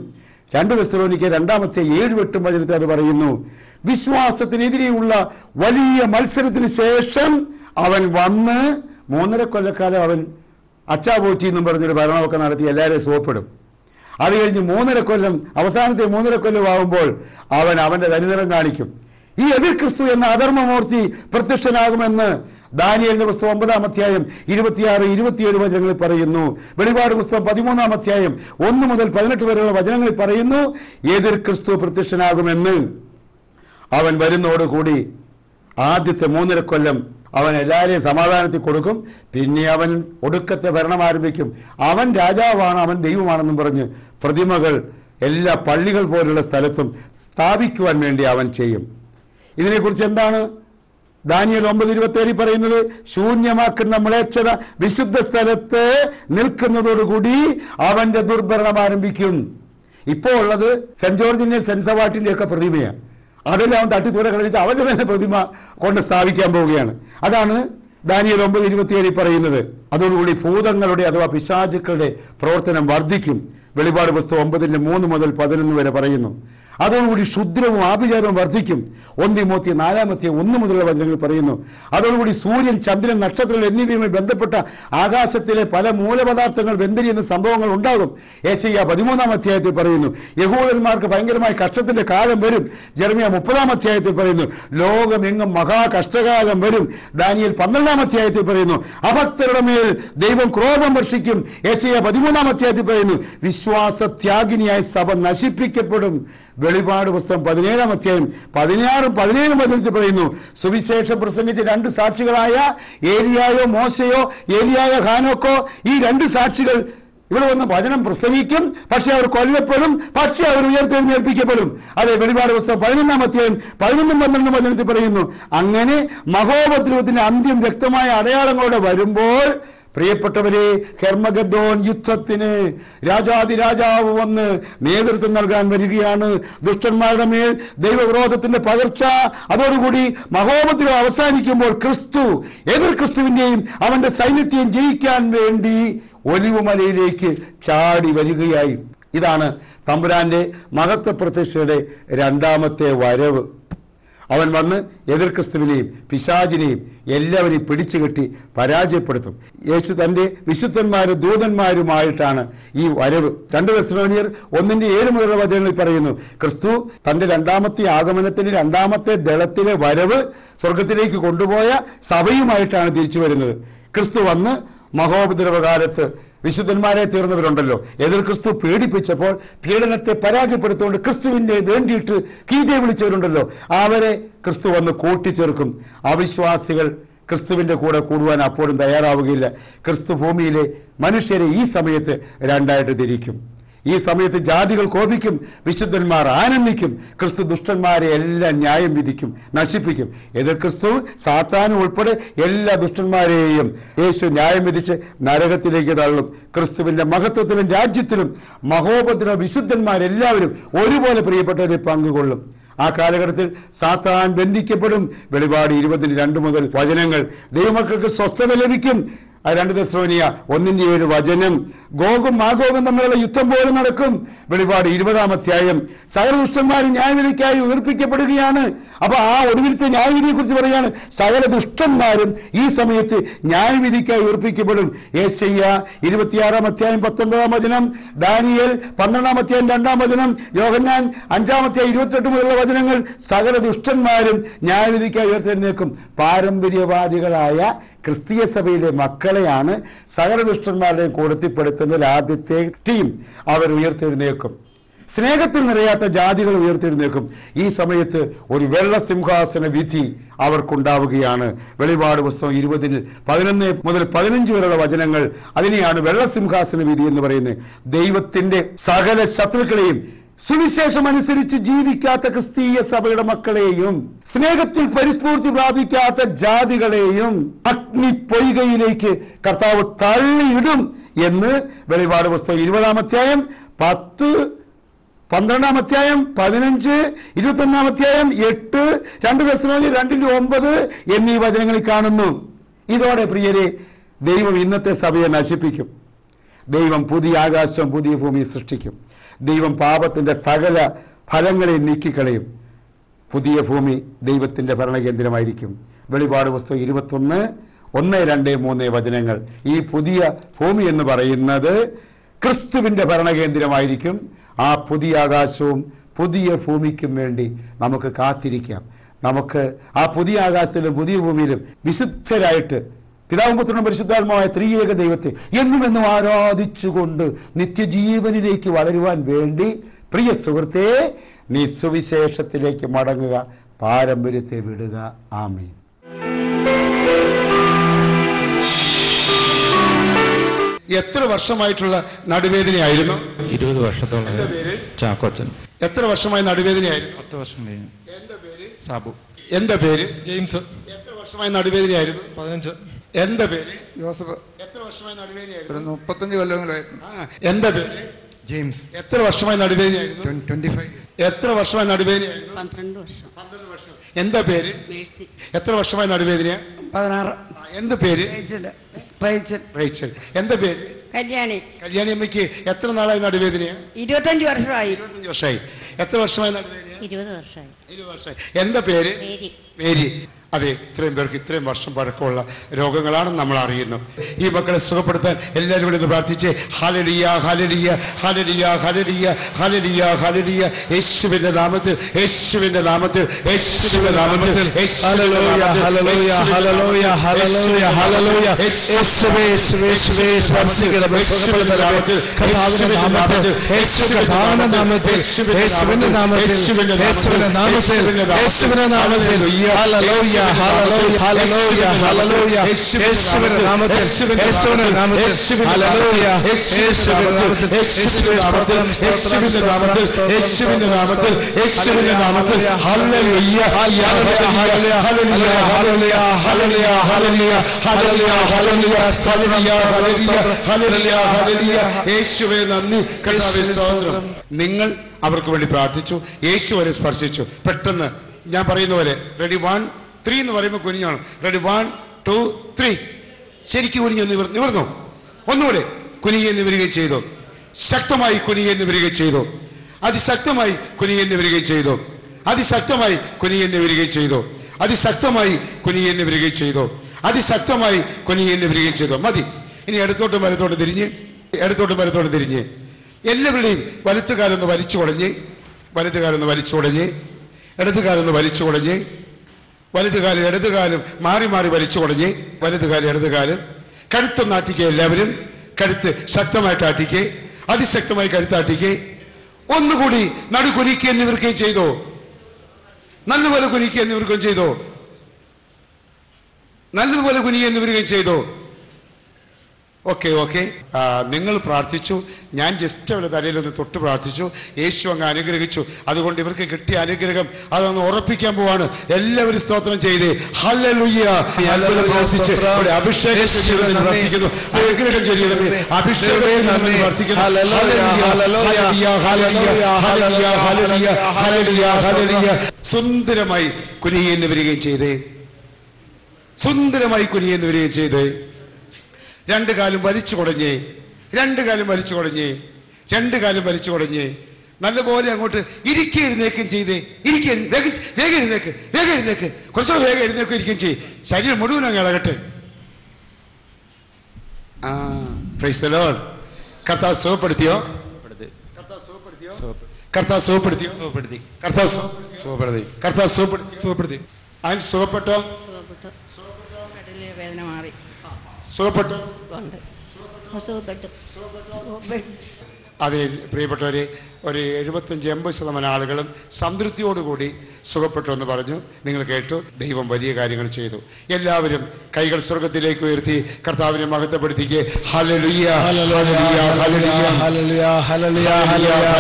2 തെസ്സലോനിക്ക 2:7-8 വചനത്തിൽ അത് പറയുന്നു. വിശ്വാസത്തിനെതിരെയുള്ള വലിയ മത്സരത്തിന് ശേഷം അവൻ വന്ന് 3.5 കൊല്ലക്കാലം അവൻ അച്ചാപോറ്റി എന്നും പറഞ്ഞൊരു ഭരണമൊക്കെ നടത്തി എല്ലാവരെയും സുഖപ്പെടും. അത് കഴിഞ്ഞ് 3.5 കൊല്ലം, അവസാനത്തെ 3.5 കൊല്ലം ആകുമ്പോൾ അവൻ അവന്റെ തനിനിറം കാണിക്കും. ഈ എതിർ ക്രിസ്തു എന്ന അധർമ്മമൂർത്തി പ്രത്യക്ഷനാകുമെന്ന് ദാനിയേലിന്റെ പുസ്തകം 9-26-27 വചനങ്ങളിൽ പറയുന്നു. വെളിപാട് പുസ്തകം 13 1 മുതൽ 18 വരെയുള്ള വചനങ്ങളിൽ പറയുന്നു. എതിർ ക്രിസ്തു പ്രത്യക്ഷനാകുമെന്ന്. അവൻ വരുന്നതോടുകൂടി ആദ്യത്തെ 3.5 കൊല്ലം അവൻ എല്ലാവരെയും സമാധാനത്തിൽ കൊടുക്കും. പിന്നെ അവൻ ഒടുക്കത്തെ ഭരണം ആരംഭിക്കും. അവൻ രാജാവാണ്, അവൻ ദൈവമാണെന്നും പറഞ്ഞ് പ്രതിമകൾ എല്ലാ പള്ളികൾ പോലുള്ള സ്ഥലത്തും സ്ഥാപിക്കുവാൻ വേണ്ടി അവൻ ചെയ്യും. ഇതിനെക്കുറിച്ച് എന്താണ് ദാനിയേൽ 9:27 പറയുന്നത്? ശൂന്യമാക്കുന്ന മ്ലേച്ഛത വിശുദ്ധ സ്ഥലത്ത് നിൽക്കുന്നതോടുകൂടി അവന്റെ ദുർഭരണം ആരംഭിക്കും. ഇപ്പോൾ ഉള്ളത് സെന്റ് ജോർജിന്റെ സെന്റ് സവാട്ടിന്റെ ഒക്കെ പ്രതിമയാണ്. അതെല്ലാം അവൻ തട്ടിത്തൂരെ കളിച്ച് അവന്റെ തന്നെ പ്രതിമ കൊണ്ട് സ്ഥാപിക്കാൻ പോവുകയാണ്. അതാണ് ദാനിയേൽ 9:27 പറയുന്നത്. അതോടുകൂടി ഭൂതങ്ങളുടെ അഥവാ പിശാചുക്കളുടെ പ്രവർത്തനം വർദ്ധിക്കും. വെളിപാട് പുസ്തകം 9:3 മുതൽ 11 വരെ പറയുന്നു. അതോടുകൂടി ക്ഷുദ്രവും ആഭിചാരവും വർദ്ധിക്കും. 1 തിമോത്തി 4:1 മുതലുള്ള വചനങ്ങൾ പറയുന്നു. അതോടുകൂടി സൂര്യൻ, ചന്ദ്രൻ, നക്ഷത്രങ്ങൾ എന്നിവയുമായി ബന്ധപ്പെട്ട ആകാശത്തിലെ പല മൂലപദാർത്ഥങ്ങൾ വെന്തിരിയുന്ന സംഭവങ്ങൾ ഉണ്ടാകും. യെശയ്യാ 13 പറയുന്നു. യഹൂദന്മാർക്ക് ഭയങ്കരമായ കഷ്ടത്തിന്റെ കാലം വരും. ജെറമ്യാ 30 പറയുന്നു. ലോകമെങ്ങും മഹാകഷ്ടകാലം വരും. ദാനിയേൽ 12 പറയുന്നു. അഭക്തരുടെ മേൽ ദൈവം ക്രോധം വർഷിക്കും. യെശയ്യാ 13 പറയുന്നു. വിശ്വാസത്യാഗിനിയായ സഭ നശിപ്പിക്കപ്പെടും. വെളിപാട് പുസ്തകം 17-ാം അധ്യായം 16-ഉം 17-ഉം വചനത്തിൽ പറയുന്നു, സുവിശേഷം പ്രസംഗിച്ച 2 സാക്ഷികളായ ഏലിയായോ മോശയോ ഏലിയായോ ഹാനോക്കോ, ഈ 2 സാക്ഷികൾ ഇവിടെ വന്ന് വചനം പ്രസംഗിക്കും, പക്ഷെ അവർ കൊല്ലപ്പെടും, പക്ഷെ അവർ ഉയർത്തെഴുന്നേൽപ്പിക്കപ്പെടും. അതെ, വെളിപാട് പുസ്തകം 11-ാം അധ്യായം 11-ഉം 12-ഉം വചനത്തിൽ പറയുന്നു. അങ്ങനെ മഹോപദ്രവത്തിന്റെ അന്ത്യം വ്യക്തമായ അടയാളങ്ങളോടെ വരുമ്പോൾ പ്രിയപ്പെട്ടവരെ, ഹെർമഗദ്ദോൻ യുദ്ധത്തിന് രാജാതിരാജാവ് വന്ന് നേതൃത്വം നൽകാൻ വരികയാണ്. ദുഷ്ടന്മാരുടെ മേൽ ദൈവവിരോധത്തിന്റെ പകർച്ച, അതോടുകൂടി മഹോപദ്രവം അവസാനിക്കുമ്പോൾ ക്രിസ്തു എതിർ ക്രിസ്തുവിന്റെയും അവന്റെ സൈന്യത്തെയും ജയിക്കാൻ വേണ്ടി ഒലിവുമലയിലേക്ക് ചാടി വരികയായി. ഇതാണ് തമ്പുരാന്റെ മഹത്വ പ്രത്യക്ഷയുടെ 2ാമത്തെ വരവ്. അവൻ വന്ന് എതിർ ക്രിസ്തുവിനെയും പിശാചിനെയും എല്ലാവരെയും പിടിച്ചുകെട്ടി പരാജയപ്പെടുത്തും. യേശു തന്റെ വിശുദ്ധന്മാരും ദൂതന്മാരുമായിട്ടാണ് ഈ വരവ്. 2 തെസ്സലോനിയർ 1:7 മുതലുള്ള വചനങ്ങളിൽ പറയുന്നു, ക്രിസ്തു തന്റെ 2ാമത്തെ ആഗമനത്തിന്റെ 2ാമത്തെ ദളത്തിലെ വരവ് സ്വർഗത്തിലേക്ക് കൊണ്ടുപോയ സഭയുമായിട്ടാണ് തിരിച്ചു വരുന്നത്. ക്രിസ്തു വന്ന് മഹോപദ്രവകാലത്ത് വിശുദ്ധന്മാരെ തീർന്നവരുണ്ടല്ലോ, എതിർ ക്രിസ്തു പീഡിപ്പിച്ചപ്പോൾ പീഡനത്തെ പരാജയപ്പെടുത്തുകൊണ്ട് ക്രിസ്തുവിന്റെ വേണ്ടിയിട്ട് കീഴെ വിളിച്ചവരുണ്ടല്ലോ, അവരെ ക്രിസ്തു വന്ന് കൂട്ടിച്ചേർക്കും. അവിശ്വാസികൾ ക്രിസ്തുവിന്റെ കൂടെ കൂടുവാൻ അപ്പോഴും തയ്യാറാവുകയില്ല. ക്രിസ്തു ഭൂമിയിലെ മനുഷ്യരെ ഈ സമയത്ത് 2ആയിട്ട് തിരിക്കും. ഈ സമയത്ത് ജാതികൾ കോപിക്കും, വിശുദ്ധന്മാർ ആനന്ദിക്കും. ക്രിസ്തു ദുഷ്ടന്മാരെ എല്ലാം ന്യായം വിധിക്കും, നശിപ്പിക്കും. എതിർ ക്രിസ്തു സാത്താനും ഉൾപ്പെടെ എല്ലാ ദുഷ്ടന്മാരെയും യേശു ന്യായം വിധിച്ച് നരകത്തിലേക്ക് തള്ളും. ക്രിസ്തുവിന്റെ മഹത്വത്തിലും രാജ്യത്തിലും മഹോപദ്രവ വിശുദ്ധന്മാരെല്ലാവരും ഒരുപോലെ പ്രിയപ്പെട്ടവരെ പങ്കുകൊള്ളും. ആ കാലഘട്ടത്തിൽ സാത്താൻ ബന്ധിക്കപ്പെടും. വെളിപാട് 20:2 മുതൽ വചനങ്ങൾ. ദൈവമക്കൾക്ക് സ്വസ്ഥത ലഭിക്കും. 2 തെസ്സലോനിയ 1:7 വചനം. ഗോഗും മാഗോഗും തമ്മിലുള്ള യുദ്ധം പോലെ നടക്കും. വെളിപാട് 20-ാം അധ്യായം. സകല ദുഷ്ടന്മാരും ന്യായവിധിക്കായി ഉയർപ്പിക്കപ്പെടുകയാണ്. അപ്പൊ ആ ഒടുവിലത്തെ ന്യായവിധിയെ കുറിച്ച് പറയാണ്, സകല ദുഷ്ടന്മാരും ഈ സമയത്ത് ന്യായവിധിക്കായി ഉയർപ്പിക്കപ്പെടും. യെശയ്യ 26-ാം അധ്യായം 19-ാം വചനം, ദാനിയേൽ 12-ാം അധ്യായം 2-ാം വചനം, യോഹന്നാൻ 5-ാം അധ്യായം 28 മുതലുള്ള വചനങ്ങൾ. സകല ദുഷ്ടന്മാരും ന്യായവിധിക്കായി ഉയർത്തെഴുന്നേൽക്കും. പാരമ്പര്യവാദികളായ ക്രിസ്തീയ സഭയിലെ മക്കളെയാണ് സകല ദുഷ്ടന്മാരുടെയും കൂടത്തിപ്പെടുത്തുന്നതിൽ ആദ്യത്തെ ടീം. അവർ ഉയർത്തെഴുന്നേൽക്കും. സ്നേഹത്തിൽ നിറയാത്ത ജാതികൾ ഉയർത്തെഴുന്നേൽക്കും. ഈ സമയത്ത് ഒരു വെള്ള സിംഹാസന വിധി അവർക്കുണ്ടാവുകയാണ്. വെളിപാട് പുസ്തകം 20:11 മുതൽ 15 വരെയുള്ള വചനങ്ങൾ. അതിനെയാണ് വെള്ള സിംഹാസന വിധി എന്ന് പറയുന്നത്. ദൈവത്തിന്റെ സകല ശത്രുക്കളെയും സുവിശേഷം അനുസരിച്ച് ജീവിക്കാത്ത ക്രിസ്തീയ സഭയുടെ മക്കളെയും സ്നേഹത്തിൽ പരിസ്ഫൂർത്തി പ്രാപിക്കാത്ത ജാതികളെയും അഗ്നിപ്പൊയ്കയിലേക്ക് കർത്താവ് തള്ളിയിടും എന്ന് വെളിപാട് പുസ്തകം 20-ാം അധ്യായം 10, 12-ാം അധ്യായം 15, 21-ാം അധ്യായം 8, 2 തെസ്സലോനിയർ 2:9 എന്നീ വചനങ്ങളിൽ കാണുന്നു. ഇതോടെ പ്രിയരെ, ദൈവം ഇന്നത്തെ സഭയെ നശിപ്പിക്കും. ദൈവം പുതിയ ആകാശവും പുതിയ ഭൂമിയും സൃഷ്ടിക്കും. ദൈവം പാപത്തിന്റെ സകല ഫലങ്ങളെ നീക്കിക്കളയും. പുതിയ ഭൂമി ദൈവത്തിന്റെ ഭരണകേന്ദ്രമായിരിക്കും. വെളിപാട് പുസ്തകം 21, 1, 2, 3 വചനങ്ങൾ. ഈ പുതിയ ഭൂമി എന്ന് പറയുന്നത് ക്രിസ്തുവിന്റെ ഭരണകേന്ദ്രമായിരിക്കും. ആ പുതിയ ആകാശവും പുതിയ ഭൂമിക്കും വേണ്ടി നമുക്ക് കാത്തിരിക്കാം. നമുക്ക് ആ പുതിയ ആകാശത്തിലും പുതിയ ഭൂമിയിലും വിശുദ്ധരായിട്ട് പിതാവും പുത്രനും പരിശുദ്ധാത്മാവായ ത്രിയേക ദൈവത്തെ എന്നും ആരാധിച്ചുകൊണ്ട് നിത്യജീവനിലേക്ക് വളരുവാൻ വേണ്ടി പ്രിയ സുഹൃത്തേ, നീ സുവിശേഷത്തിലേക്ക് മടങ്ങുക, പാരമ്പര്യത്തെ വിടുക. ആമേൻ. എത്ര വർഷമായിട്ടുള്ള നടുവേദനയായിരുന്നു? 20 വർഷത്തോളം. എന്റെ പേര് ചാക്കോച്ചൻ. എത്ര വർഷമായി നടുവേദനയായിരുന്നു? 10 വർഷം കഴിഞ്ഞു. എന്റെ പേര് സാബു. എന്റെ പേര് ജെയിംസ്. എത്ര വർഷമായി നടുവേദനയായിരുന്നു? 15. എന്റെ പേര് ജോസഫ്. എത്ര വർഷമായി നടുവേദനയായിരുന്നു? 35 കൊല്ലങ്ങളായിരുന്നു. എന്റെ പേര് ജെയിംസ്. എത്ര വർഷമായി നടുവേദനയായിരുന്നു? 25. എത്ര വർഷമായി നടുവേദനയായിരുന്നു? 12 വർഷം. 12 വർഷം. എന്റെ പേര് മേഴ്സി. എത്ര വർഷമായി നടുവേദന? 16. എന്റെ പേര് റേച്ചൽ. റേച്ചൽ. എന്റെ പേര് കല്യാണി. കല്യാണി അമ്മയ്ക്ക് എത്ര നാളായി നടുവേദന? 25 വർഷമായി. 25 വർഷമായി. എത്ര വർഷമായി നടുവേദന? 20 വർഷമായി. 20 വർഷമായി. എന്റെ പേര് മേരി. മേരി. അതെ, ഇത്രയും പേർക്ക് ഇത്രയും വർഷം പഴക്കമുള്ള രോഗങ്ങളാണെന്ന് നമ്മൾ അറിയുന്നു. ഈ മക്കളെ സുഖപ്പെടുത്താൻ എല്ലാവരും കൂടി ഒന്ന് പ്രാർത്ഥിച്ച് hallelujah hallelujah hallelujah hallelujah hallelujah hallelujah യേശുവിന്റെ നാമത്തിൽ യേശുവിന്റെ നാമത്തിൽ യേശുവിന്റെ നാമത്തിൽ hallelujah hallelujah hallelujah hallelujah hallelujah യേശുവേ യേശുവേ യേശുവേ സ്വർഗ്ഗത്തിലെ സുഖപ്പെടുന്ന നാമത്തിൽ കർത്താവിന്റെ നാമത്തിൽ യേശുവിന്റെ നാമത്തിൽ യേശുവിന്റെ നാമത്തിൽ യേശുവിന്റെ നാമത്തിൽ യേശുവിന്റെ നാമത്തിൽ ഹല്ലേലൂയ ഹല്ലേലൂയ ഹല്ലേലൂയ ഹല്ലേലൂയ യേശുവിന്റെ നാമത്തിൽ യേശുവിന്റെ നാമത്തിൽ ഹല്ലേലൂയ യേശുവിന്റെ നാമത്തിൽ യേശുവിന്റെ നാമത്തിൽ യേശുവിന്റെ നാമത്തിൽ യേശുവിന്റെ നാമത്തിൽ യേശുവിന്റെ നാമത്തിൽ hallelujah hallelujah hallelujah hallelujah hallelujah hallelujah hallelujah hallelujah hallelujah hallelujah hallelujah യേശുവേ നന്ദി, കർത്താവേ സ്തോത്രം. നിങ്ങൾ അവർക്ക് വേണ്ടി പ്രാർത്ഥിച്ചു, യേശു അവരെ സ്പർശിച്ചു. പെട്ടെന്ന് ഞാൻ പറയുന്ന പോലെ റെഡി 1 3 എന്ന് പറയുമ്പോൾ കുനിഞ്ഞാണ്. റെഡി 1 2 3 ശരിക്കും കുനിഞ്ഞു നിവർന്നു. ഒന്നുകൂടെ കുനിയെ നിവരുകയും ചെയ്തു. ശക്തമായി കുനിയെ നിവരുകയും ചെയ്തു. അതിശക്തമായി കുനിയെ നിവരുകയും ചെയ്തു. അതിശക്തമായി കുനിയെ നിവരുകയും ചെയ്തു. അതിശക്തമായി കുനിയെ നിവരുകയും ചെയ്തു. അതിശക്തമായി കുനിയെ നിവരുകയും ചെയ്തു. മതി. ഇനി ഇടത്തോട്ടും വലത്തോട്ടും തിരിഞ്ഞ് ഇടത്തോട്ടും വലത്തോട്ടും തിരിഞ്ഞ് എല്ലാവരുടെയും വലത്തുകാലൊന്ന് വലിച്ചു കുടഞ്ഞ് വലത്തുകാലൊന്ന് വലിച്ചു കുടഞ്ഞ് ഇടതുകാലൊന്ന് വലിച്ചു കുടഞ്ഞ് വലതുകാലം ഇടതുകാലം മാറി മാറി വലിച്ചു കുടഞ്ഞ് വലതുകാലം ഇടതുകാലം കഴുത്തൊന്ന് ആട്ടിക്കുക. എല്ലാവരും കഴുത്ത് ശക്തമായിട്ട് ആട്ടിക്കേ, അതിശക്തമായി കഴുത്താട്ടിക്കേ. ഒന്നുകൂടി നടു കുനിക്കുകയും നിവർക്കുകയും ചെയ്തോ. നല്ലപോലെ കുനിക്കുകയും നിവർക്കുകയും ചെയ്തോ. നല്ലതുപോലെ കുനിക്കുകയും നിവർക്കുകയും ചെയ്തോ. Okay okay. നിങ്ങൾ പ്രാർത്ഥിച്ചു, ഞാൻ ജസ്റ്റ് അവരുടെ തലയിലൊന്ന് തൊട്ട് പ്രാർത്ഥിച്ചു. യേശു അങ്ങ് അനുഗ്രഹിച്ചു. അതുകൊണ്ട് ഇവർക്ക് കിട്ടിയ അനുഗ്രഹം അതൊന്ന് ഉറപ്പിക്കാൻ പോവാണ്. എല്ലാവരും സ്തോത്രം ചെയ്ത് ഹല്ലേലൂയ പ്രാർത്ഥിച്ച് അഭിഷേകം പ്രാർത്ഥിക്കുന്നു. അനുഗ്രഹം ചെയ്യണമേ, അഭിഷേകം പ്രാർത്ഥിക്കുന്നു. സുന്ദരമായി കുനിയെന്ന് വരികയും ചെയ്തേ, സുന്ദരമായി കുനിയെന്ന് വരികയും ചെയ്തേ. രണ്ടു കാലം വലിച്ചു കുടഞ്ഞ് രണ്ടു കാലം വലിച്ചു കുടഞ്ഞ് രണ്ടു കാലം വലിച്ചു കുടഞ്ഞ് നല്ലപോലെ അങ്ങോട്ട് ഇരിക്കുക എഴുന്നേക്കും ചെയ്തേ. ഇരിക്കുക, വേഗം എഴുന്നേക്ക്, വേഗം എഴുന്നേക്ക്, കുറച്ചുകൂടെ വേഗം എഴുന്നേക്കും ഇരിക്കുകയും ചെയ്യും. ശരീരം മുഴുവൻ അങ്ങ് ഇളകട്ടെ. Price the Lord. കർത്താവ് സുഖപ്പെടുത്തിയോ? കർത്താവ് സുഖപ്പെടുത്തിയോ? കർത്താവ് സുഖപ്പെടുത്തിയോ? സുഖപ്പെടുത്തി. കർത്താവ് സുഖപ്പെടുത്തി. കർത്താവ് സുഖപ്പെടുത്തി. അതിന് സുഖപ്പെട്ടോ? വേദന മാറി. സുഖപ്പെട്ടു. സുഖപ്പെട്ടു. അതെ പ്രിയപ്പെട്ടവരെ, ഒരു 75-80% ആളുകളും സംതൃപ്തിയോടുകൂടി സുഖപ്പെട്ടു എന്ന് പറഞ്ഞു. നിങ്ങൾ കേട്ടു. ദൈവം വലിയ കാര്യങ്ങൾ ചെയ്തു. എല്ലാവരും കൈകൾ സ്വർഗത്തിലേക്ക് ഉയർത്തി കർത്താവിനെ മഹത്വപ്പെടുത്തിക്കേ. Hallelujah hallelujah hallelujah hallelujah hallelujah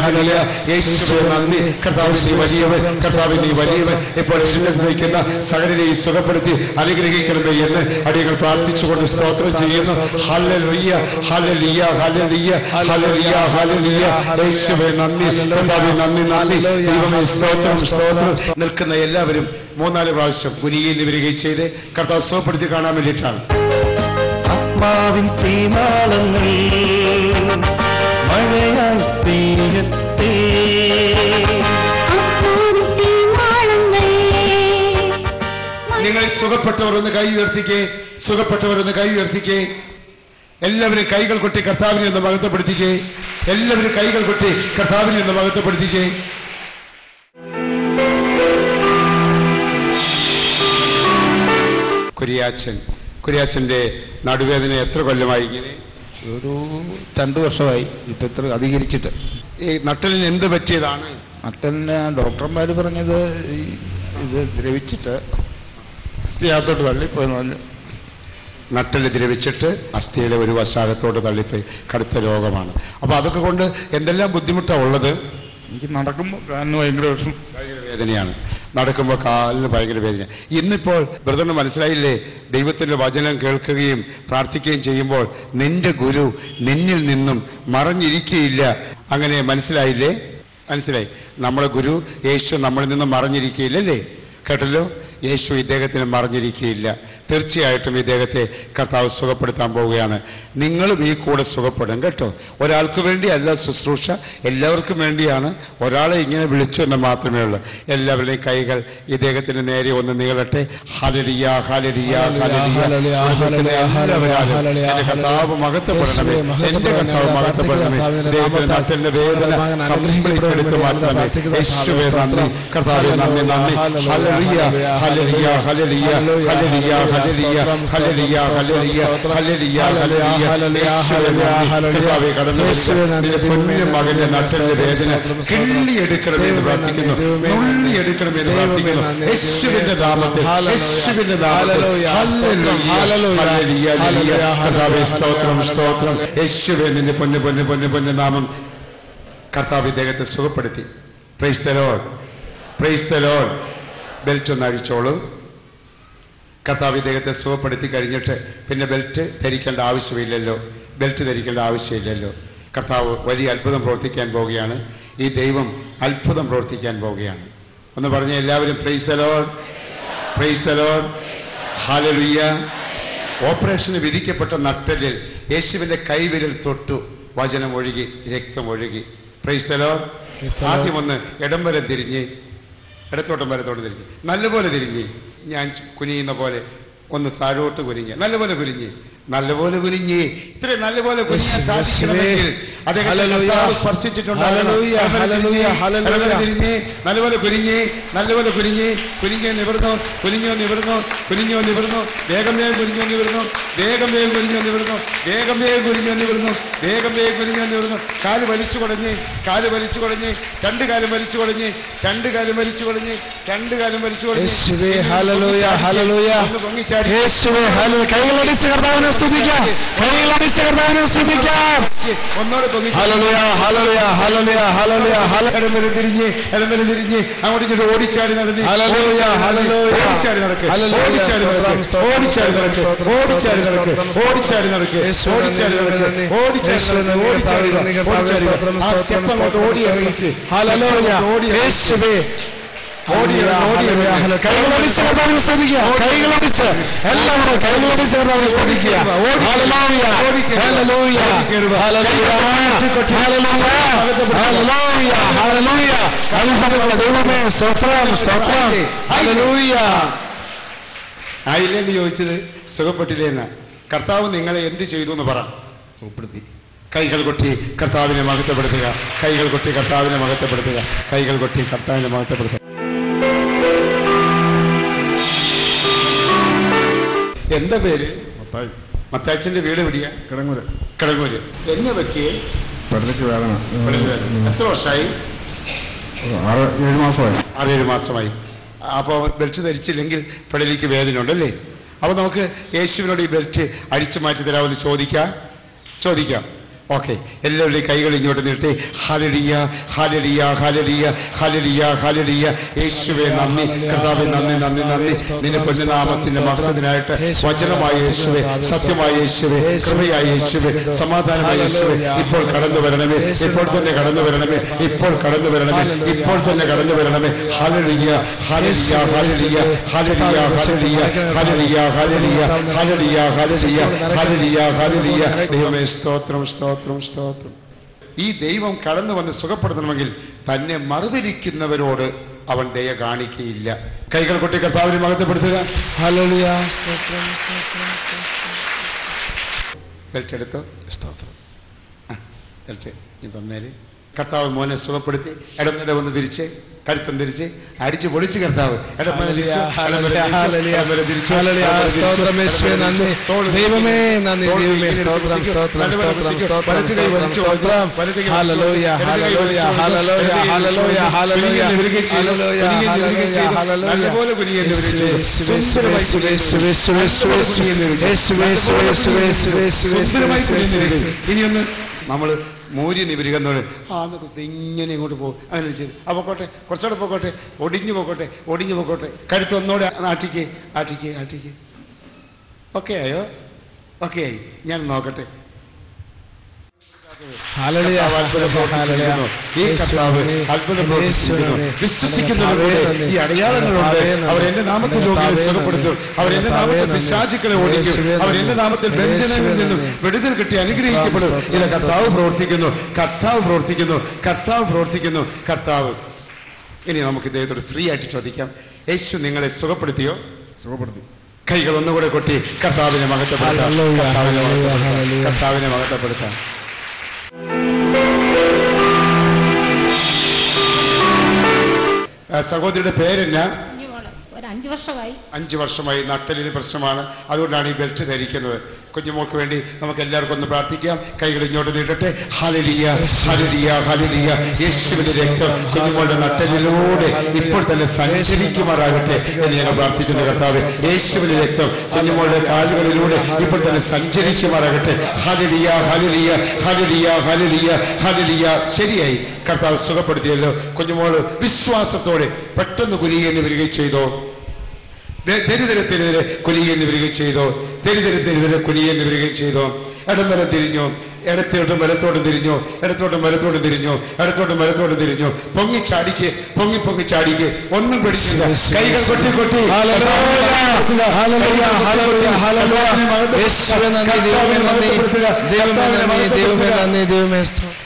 hallelujah. യേശുവേ നന്ദി. കർത്താവേ നീ വലിയവൻ, കർത്താവേ നീ വലിയവൻ. ഇപ്പോൾ ചിന്തയ്ക്കുന്ന സകലരെയും സുഖപ്പെടുത്തി അനുഗ്രഹിക്കണമേ എന്ന് അടിയങ്ങൾ പ്രാർത്ഥിച്ചുകൊണ്ട് സ്തോത്രം ചെയ്യുന്നു. Hallelujah hallelujah hallelujah hallelujah hallelujah. യേശുവേ നന്ദി, കർത്താവേ നന്ദി നന്ദി. ദൈവമേ സ്തോത്രം സ്തോത്രം. നിൽക്കുന്ന എല്ലാവരും 3-4 പ്രാവശ്യം കുനിയിൽ വരികയും ചെയ്ത് കർത്താവ് സുഖപ്പെടുത്തി കാണാൻ വേണ്ടിയിട്ടാണ്. ആത്മാവിൻ തീനാളങ്ങൾ മഴയായി പെയ്യട്ടെ. നിങ്ങൾ സുഖപ്പെട്ടവർ ഒന്ന് കൈ ഉയർത്തിക്കേ. സുഖപ്പെട്ടവർ ഒന്ന് കൈ ഉയർത്തിക്കേ. എല്ലാവരും കൈകൾ കൊട്ടി കർത്താവിനെ ഒന്ന് മഹത്വപ്പെടുത്തിക്കേ. എല്ലാവരും കൈകൾ കൊട്ടി കർത്താവിനെ ഒന്ന് മഹത്വപ്പെടുത്തിക്കേ. കുര്യാച്ചന്റെ നടുവേദന എത്ര കൊല്ലമായി ഇങ്ങനെ? ഒരു 2 വർഷമായി. ഇപ്പൊ ഇത്ര അധികരിച്ചിട്ട്. ഈ നട്ടലിന് എന്ത് പറ്റിയതാണ്? നട്ടലിന് ഡോക്ടർമാർ പറഞ്ഞത് ഇത് ദ്രവിച്ചിട്ട് അകത്തോട്ട് തള്ളിപ്പോയെന്ന് പറഞ്ഞു. നട്ടല് ദ്രവിച്ചിട്ട് അസ്ഥിയുടെ ഒരു വശാകത്തോട്ട് തള്ളിപ്പോയി. കടുത്ത രോഗമാണ്. അപ്പൊ അതൊക്കെ കൊണ്ട് എന്തെല്ലാം ബുദ്ധിമുട്ടാണ് ഉള്ളത്? എനിക്ക് നടക്കുമ്പോൾ കാലിന് ഭയങ്കര വേദനയാണ്. നടക്കുമ്പോൾ കാലിന് ഭയങ്കര വേദന. ഇന്നിപ്പോൾ ബ്രദറിന് മനസ്സിലായില്ലേ? ദൈവത്തിന്റെ വചനം കേൾക്കുകയും പ്രാർത്ഥിക്കുകയും ചെയ്യുമ്പോൾ നിന്റെ ഗുരു നിന്നിൽ നിന്നും മറഞ്ഞിരിക്കുകയില്ല. അങ്ങനെ മനസ്സിലായില്ലേ? മനസ്സിലായി. നമ്മുടെ ഗുരു യേശു നമ്മളിൽ നിന്നും മറഞ്ഞിരിക്കുകയില്ലല്ലേ? കേട്ടല്ലോ? യേശു ഇദ്ദേഹത്തിന് മറഞ്ഞിരിക്കുകയില്ല. തീർച്ചയായിട്ടും ഇദ്ദേഹത്തെ കർത്താവ് സുഖപ്പെടുത്താൻ പോവുകയാണ്. നിങ്ങളും ഈ കൂടെ സുഖപ്പെടും കേട്ടോ. ഒരാൾക്ക് വേണ്ടിയല്ല ശുശ്രൂഷ, എല്ലാവർക്കും വേണ്ടിയാണ്. ഒരാളെ ഇങ്ങനെ വിളിച്ചു എന്ന് മാത്രമേ ഉള്ളൂ. എല്ലാവരുടെയും കൈകൾ ഇദ്ദേഹത്തിന് നേരെ ഒന്ന് നീളട്ടെ. Hallelujah, hallelujah, hallelujah. എന്റെ കർത്താവ് മഹത്വപ്പെടണമേ, എന്റെ കർത്താവ് മഹത്വപ്പെടണമേ. ദൈവത്തിന്റെ നാട്ടിലെ വേദന കംപ്ലീറ്റ് എടുത്ത് മാറ്റണമേ. യേശുവേ നന്ദി, കർത്താവേ നന്ദി, നന്ദി. Hallelujah, hallelujah, hallelujah, hallelujah, hallelujah, hallelujah, hallelujah, hallelujah, hallelujah. കർത്താവേ കടന്നു നിന്റെ പൊന്നു മകന്റെ നട്ടലിന്റെ വേദന കിള്ളിയെടുക്കണമെന്ന് പ്രാർത്ഥിക്കുന്നു, നുള്ളിയെടുക്കണമെന്ന് പ്രാർത്ഥിക്കുന്നു. യേശുവിന്റെ നാമത്തിൽ, യേശുവിന്റെ നാമത്തിൽ. കർത്താവേ സ്തോത്രം, സ്തോത്രം. യേശുവേ നിന്റെ പൊന്നു പൊന്നു പൊന്നു പൊന്നു നാമം. കർത്താവ് ഇദ്ദേഹത്തെ സുഖപ്പെടുത്തി. Praise the Lord, praise the Lord. Belt ഒന്ന് അഴിച്ചോളൂ. കർത്താവ് ഇദ്ദേഹത്തെ സുഖപ്പെടുത്തി കഴിഞ്ഞിട്ട് പിന്നെ ബെൽറ്റ് ധരിക്കേണ്ട ആവശ്യമില്ലല്ലോ, ബെൽറ്റ് ധരിക്കേണ്ട ആവശ്യമില്ലല്ലോ. കർത്താവ് വലിയ അത്ഭുതം പ്രവർത്തിക്കാൻ പോവുകയാണ്. ഈ ദൈവം അത്ഭുതം പ്രവർത്തിക്കാൻ പോവുകയാണ്. ഒന്ന് പറഞ്ഞ എല്ലാവരും praise the Lord, praise the Lord, hallelujah. ഓപ്പറേഷന് വിധിക്കപ്പെട്ട നട്ടലിൽ യേശുവിന്റെ കൈവിരൽ തൊട്ടു, വചനം ഒഴുകി, രക്തം ഒഴുകി. Praise the Lord. ആദ്യം ഒന്ന് ഇടം വരെ തിരിഞ്ഞ്, ഇടത്തോട്ടും വലത്തോട്ട് തിരിഞ്ഞ്, നല്ലപോലെ തിരിഞ്ഞ്, ഞാൻ കുനിയുന്ന പോലെ ഒന്ന് താഴോട്ട് കുനിഞ്ഞ്, നല്ലപോലെ കുനിഞ്ഞ്, നല്ലപോലെ കുനിഞ്ഞ്. ഇത്ര നല്ലപോലെ കുനിഞ്ഞാൽ സാധിക്കണമെങ്കിൽ സ്പർശിച്ചിട്ടുണ്ട്. നല്ലപോലെ കുനിഞ്ഞ്, നല്ലപോലെ കുനിഞ്ഞ്, കുനിഞ്ഞോ നിവർന്നോ, കുനിഞ്ഞോ നിവർന്നോ, കുനിഞ്ഞോ നിവർന്നോ, വേഗം വേഗം കുനിഞ്ഞോ നിവർന്നോ, വേഗം വേഗം കുനിഞ്ഞോ നിവർന്നോ, വേഗം വേഗം കുനിഞ്ഞോ നിവർന്നോ, വേഗം വേഗം കുനിഞ്ഞോ നിവർന്നോ. കാല് വലിച്ചു കുടഞ്ഞ്, കാല് വലിച്ചു കുടഞ്ഞ്, രണ്ട് കാലം വലിച്ചു കുടഞ്ഞ്, രണ്ട് കാലം വലിച്ചു കുടഞ്ഞ്, രണ്ട് കാലം വലിച്ചു കുടഞ്ഞ്. ഒന്നോടെ തിരിഞ്ഞ്, ഇടംവരെ തിരിഞ്ഞ്, അങ്ങോട്ട് ഇങ്ങോട്ട് ഓടിച്ചാടി നടന്ന്, ഓടിച്ചാടി നടക്ക്, ഓടിച്ചാടി നടക്ക്, ഓടിച്ചാടി നടക്ക്, ഓടിച്ചാടി നടക്ക്, ഓടിച്ചാടി നടക്ക്, ഓടിച്ചാടി നടക്ക്, ഓടിച്ചാടി ഓടിച്ചാടി ആ സ്റ്റെപ്പ് അങ്ങോട്ട് ഓടി ഇറങ്ങിച്ച് ഓടി കൈകളടിച്ച് കൈകളടിച്ച് എല്ലാവരും കൈകളടിച്ച് ശ്രദ്ധിക്കുക. ദൈവമേ സ്തോത്രം, സ്തോത്രം. ആയില്ലെന്ന് ചോദിച്ചത് സുഖപ്പെട്ടില്ലേന്ന്. കർത്താവ് നിങ്ങളെ എന്ത് ചെയ്തു എന്ന് പറ. സുഖപ്പെടുത്തി. കൈകൾ കൊട്ടി കർത്താവിനെ മഹത്വപ്പെടുത്തുക, കൈകൾ കൊട്ടി കർത്താവിനെ മഹത്വപ്പെടുത്തുക, കൈകൾ കൊട്ടി കർത്താവിനെ മഹത്വപ്പെടുത്തുക. എന്താ പേര്? മത്താച്ചന്റെ വീട് എവിടെയാ? കിടങ്ങൂര്. കിടങ്ങൂര്. എന്നെ പറ്റിയേ? പെടലിക്ക് വേദന. എത്ര വർഷമായി? 6-7 മാസമായി. 6-7 മാസമായി. അപ്പോൾ ബെൽറ്റ് ധരിച്ചില്ലെങ്കിൽ പെടലിക്ക് വേദന ഉണ്ടല്ലേ? അപ്പോൾ നമുക്ക് യേശുവിനോട് ഈ ബെൽറ്റ് അടിച്ചു മാറ്റി തരാമെന്ന് ചോദിക്കാം. ഓക്കെ, എല്ലാവരുടെയും കൈകൾ ഇങ്ങോട്ട് നീട്ടി. Hallelujah, hallelujah, hallelujah, hallelujah, hallelujah. യേശുവേ നന്ദി, കർത്താവേ നന്ദി, നന്ദി, നന്ദി. നിന്റെ പൊന്നുനാമത്തിന്റെ മഹത്വത്തിനായിട്ട് വചനമായ യേശുവേ, സത്യമായ യേശുവേ, കൃപയായ യേശുവേ, സമാധാനമായ യേശുവേ, ഇപ്പോൾ കടന്നു വരണമേ, ഇപ്പോൾ തന്നെ കടന്നു വരണമേ, ഇപ്പോൾ കടന്നു വരണമേ, ഇപ്പോൾ തന്നെ കടന്നു വരണമേ. Hallelujah, hallelujah, hallelujah, hallelujah, hallelujah, hallelujah, hallelujah, hallelujah, hallelujah, hallelujah, hallelujah. ദൈവമേ സ്തോത്രം, സ്തോത്രം, സ്തോത്രം. ഈ ദൈവം കടന്നു വന്ന് സുഖപ്പെടുത്തണമെങ്കിൽ തന്നെ മറുതിരിക്കുന്നവരോട് അവൻ ദയ കാണിക്കയില്ല. കൈകൾ കൊട്ടി കർത്താവിനെ മഹത്വപ്പെടുത്തുക. ഹല്ലേലൂയ, സ്തോത്രം, സ്തോത്രം. ബെൽറ്റ് എടുത്തോ? സ്തോത്രം. ബെൽറ്റ് നീ തന്നേര്. കർത്താവ് മോനെ സുഖപ്പെടുത്തി. ഇടമേലെ ഒന്ന് തിരിച്ച്, കരുത്തം തിരിച്ച്, അടിച്ചു പൊളിച്ച് കർത്താവ് ഇടമേലെ തിരിച്ചു. ഇനിയൊന്ന് നമ്മൾ മൂരി നിവരുന്നവര് ഇങ്ങനെ ഇങ്ങോട്ട് പോകും. അങ്ങനെ ചെയ്ത് പോകട്ടെ, കുറച്ചുകൂടെ പോകട്ടെ, ഒടിഞ്ഞു പോകട്ടെ. കഴുത്ത് ഒന്നോടെ ആട്ടിക്ക്. ഓക്കെ ആയോ? ഓക്കെ ആയി. ഞാൻ നോക്കട്ടെ. ഹല്ലേലൂയ, അത്ഭുതം പ്രവർത്തിക്കുന്നു. ഈ കർത്താവ് അത്ഭുതം പ്രവർത്തിക്കുന്നു. വിശ്വസിക്കുന്നവരുടെ ഈ അടയാളങ്ങളുണ്ട്. അവർ എന്റെ നാമത്തിൽ രോഗികളെ സുഖപ്പെടുത്തും. അവർ എന്റെ നാമത്തിൽ പിശാചുക്കളെ ഓടിക്കും. അവർ എന്റെ നാമത്തിൽ ബന്ധനങ്ങളിൽ നിന്നും വിടുതൽ കിട്ടി അനുഗ്രഹിക്കപ്പെടും. ഇത് കർത്താവ് പ്രവർത്തിക്കുന്നു, കർത്താവ് പ്രവർത്തിക്കുന്നു, കർത്താവ് പ്രവർത്തിക്കുന്നു, കർത്താവ്. ഇനി നമുക്ക് ഇദ്ദേഹത്തോട് ഫ്രീ ആയിട്ട് ചോദിക്കാം, യേശു നിങ്ങളെ സുഖപ്പെടുത്തിയോ? സുഖപ്പെടുത്തി. കൈകൾ ഒന്നുകൂടെ കൊട്ടി കർത്താവിനെ മഹത്വപ്പെടുത്താം, കർത്താവിനെ മഹത്വപ്പെടുത്താം, കർത്താവിനെ മഹത്വപ്പെടുത്താം. സഹോദരിയുടെ പേരെന്നാ? ഒരു 5 വർഷമായി. 5 വർഷമായി നട്ടലിന് പ്രശ്നമാണ്, അതുകൊണ്ടാണ് ഈ ബെൽറ്റ് ധരിക്കുന്നത്. കുഞ്ഞുമോൾക്ക് വേണ്ടി നമുക്ക് എല്ലാവർക്കും ഒന്ന് പ്രാർത്ഥിക്കാം. കൈകൾ ഇങ്ങോട്ട് നീട്ടട്ടെ. Hallelujah, hallelujah, hallelujah. യേശുവിന്റെ രക്തം കുഞ്ഞുമോളുടെ നട്ടലിലൂടെ ഇപ്പോൾ തന്നെ സഞ്ചരിക്കുമാറാകട്ടെ എന്ന് ഞങ്ങൾ പ്രാർത്ഥിക്കുന്നു. കർത്താവ്, യേശുവിന്റെ രക്തം കുഞ്ഞുമോളുടെ കാലുകളിലൂടെ ഇപ്പോൾ തന്നെ സഞ്ചരിക്കുമാറാകട്ടെ. Hallelujah, hallelujah, hallelujah, hallelujah, hallelujah. ശരിയായി, കർത്താവ് സുഖപ്പെടുത്തിയല്ലോ. കുഞ്ഞുമോള് വിശ്വാസത്തോടെ പെട്ടെന്ന് കുനിയെന്ന് വരികയും ചെയ്തോ. തെരുതെരത്തിനെതിരെ കുനിയെന്ന് വരികയും ചെയ്തോ. തെരുതെരത്തിനെതിരെ കുനിയെന്ന് വരികയും ചെയ്തോ. ഇടംവലം തിരിഞ്ഞു, ഇടത്തോട്ടും വലത്തോട്ടും തിരിഞ്ഞു, ഇടത്തോട്ടും വലത്തോട്ടും തിരിഞ്ഞു, ഇടത്തോട്ടും വലത്തോട്ടും തിരിഞ്ഞു. പൊങ്ങിച്ചാടിക്ക്, പൊങ്ങിച്ചാടിക്ക്. ഒന്നും പിടിച്ചില്ല. കൈകൾ കൊട്ടി കൊട്ടി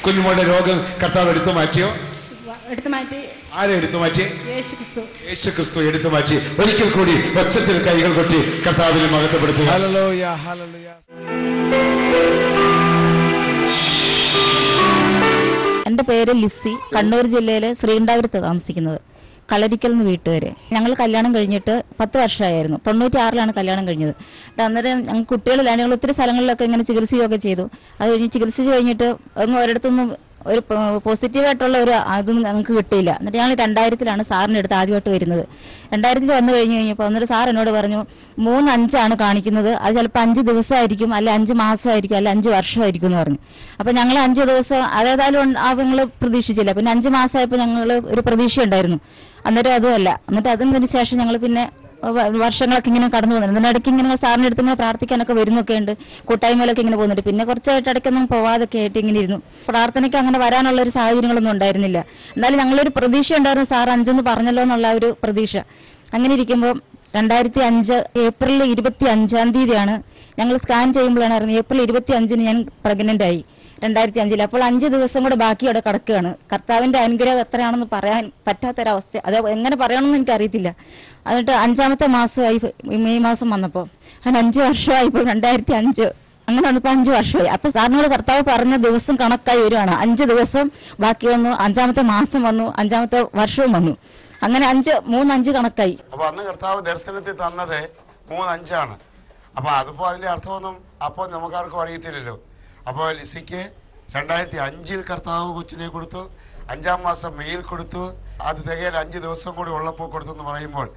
കുഞ്ഞുമോളുടെ രോഗം കർത്താവ് എടുത്തു മാറ്റിയോ? എടുത്തു മാറ്റി. ആരെ എടുത്തു മാറ്റി? യേശു ക്രിസ്തു എടുത്തു മാറ്റി. ഒരിക്കൽ കൂടി ഒച്ചത്തിൽ കൈകൾ കൊട്ടി കർത്താവിനെ മഹത്വപ്പെടുത്തുക. Hallelujah, hallelujah. എന്റെ പേര് ലിസി, കണ്ണൂർ ജില്ലയിലെ ശ്രീകണ്ഠാപുരത്ത് താമസിക്കുന്നത്. കളരിക്കൽ നിന്ന് വീട്ടുകാര്. ഞങ്ങൾ കല്യാണം കഴിഞ്ഞിട്ട് 10 വർഷമായിരുന്നു. 96-ലാണ് കല്യാണം കഴിഞ്ഞത്. അന്നേരം ഞങ്ങൾ കുട്ടികളിലാണ്. ഞങ്ങൾ ഒത്തിരി സ്ഥലങ്ങളിലൊക്കെ ഇങ്ങനെ ചികിത്സയൊക്കെ ചെയ്തു. അത് കഴിഞ്ഞ് ചികിത്സിച്ച് കഴിഞ്ഞിട്ട് ഒന്നും ഒരിടത്തൊന്നും ഒരു പോസിറ്റീവായിട്ടുള്ള ഒരു അതും ഞങ്ങൾക്ക് കിട്ടിയില്ല. എന്നിട്ട് ഞങ്ങൾ 2000-ലാണ് സാറിൻ്റെ അടുത്ത് ആദ്യമായിട്ട് വരുന്നത്. 2000-ൽ വന്നു കഴിഞ്ഞപ്പോൾ അന്നൊരു സാർ എന്നോട് പറഞ്ഞു 3-5 കാണിക്കുന്നത്. അത് ചിലപ്പോൾ 5 ദിവസമായിരിക്കും, അല്ല 5 മാസമായിരിക്കും, അല്ല 5 വർഷമായിരിക്കും എന്ന് പറഞ്ഞു. അപ്പൊ ഞങ്ങൾ 5 ദിവസം അതേതായാലും ഞങ്ങൾ പ്രതീക്ഷിച്ചില്ല. പിന്നെ 5 മാസമായപ്പോൾ ഞങ്ങൾ ഒരു പ്രതീക്ഷ ഉണ്ടായിരുന്നു. അന്നേരം അതുമല്ല. എന്നിട്ട് അതിന് ശേഷം ഞങ്ങൾ പിന്നെ വർഷങ്ങളൊക്കെ ഇങ്ങനെ കടന്നു പോകുന്നുണ്ട്. ഇതിനിടയ്ക്ക് ഇങ്ങനെ സാറിന്റെ അടുത്ത് ഇങ്ങനെ പ്രാർത്ഥിക്കാനൊക്കെ വരുന്നൊക്കെ ഉണ്ട്. കൂട്ടായ്മയിലൊക്കെ ഇങ്ങനെ പോകുന്നുണ്ട്. പിന്നെ കുറച്ചായിട്ട് ഇടയ്ക്കൊന്നും പോവാതൊക്കെ ആയിട്ട് ഇങ്ങനെ ഇരുന്നു. പ്രാർത്ഥനയ്ക്ക് അങ്ങനെ വരാനുള്ള ഒരു സാഹചര്യങ്ങളൊന്നും ഉണ്ടായിരുന്നില്ല. എന്നാലും ഞങ്ങളൊരു പ്രതീക്ഷ ഉണ്ടായിരുന്നു. സാർ 5 പറഞ്ഞല്ലോ എന്നുള്ള ഒരു പ്രതീക്ഷ. അങ്ങനെ ഇരിക്കുമ്പോൾ 2005 ഏപ്രിൽ 25-ാം തീയതിയാണ് ഞങ്ങൾ സ്കാൻ ചെയ്യുമ്പോഴാണ് അറിയുന്നത്. ഏപ്രിൽ 25-ന് ഞാൻ പ്രഗ്നന്റ് ആയി 2005-ൽ. അപ്പോൾ 5 ദിവസം കൂടെ ബാക്കി അവിടെ കിടക്കുകയാണ്. കർത്താവിന്റെ അനുഗ്രഹം എത്രയാണെന്ന് പറയാൻ പറ്റാത്തൊരവസ്ഥ. അത് എങ്ങനെ പറയണമെന്ന് എനിക്കറിയത്തില്ല. എന്നിട്ട് 5-ാമത്തെ മാസമായി മെയ് മാസം വന്നപ്പോൾ. അങ്ങനെ 5 വർഷമായിപ്പോൾ 2005. അങ്ങനെ വന്നപ്പോൾ 5 വർഷമായി. അപ്പൊ സാറിനോട് കർത്താവ് പറഞ്ഞ ദിവസം കണക്കായി വരുവാണ്. 5 ദിവസം ബാക്കി വന്നു, 5-ാമത്തെ മാസം വന്നു, 5-ാമത്തെ വർഷവും വന്നു. അങ്ങനെ 3-5 കണക്കായി. അപ്പൊ അന്ന് കർത്താവ് ദർശനത്തിൽ തന്നത് 3-5. അപ്പൊ അതിപ്പോ അതിന്റെ അർത്ഥമൊന്നും അപ്പൊ നമുക്കാർക്കും അറിയത്തില്ലല്ലോ. അപ്പൊ ലിസിക്ക് 2005-ൽ കർത്താവ് കൊച്ചിനെ കൊടുത്തു, 5-ാം മാസം മെയിൽ കൊടുത്തു. അത് തികയാൻ 5 ദിവസം കൂടി ഉള്ളപ്പോൾ കൊടുത്തു എന്ന് പറയുമ്പോൾ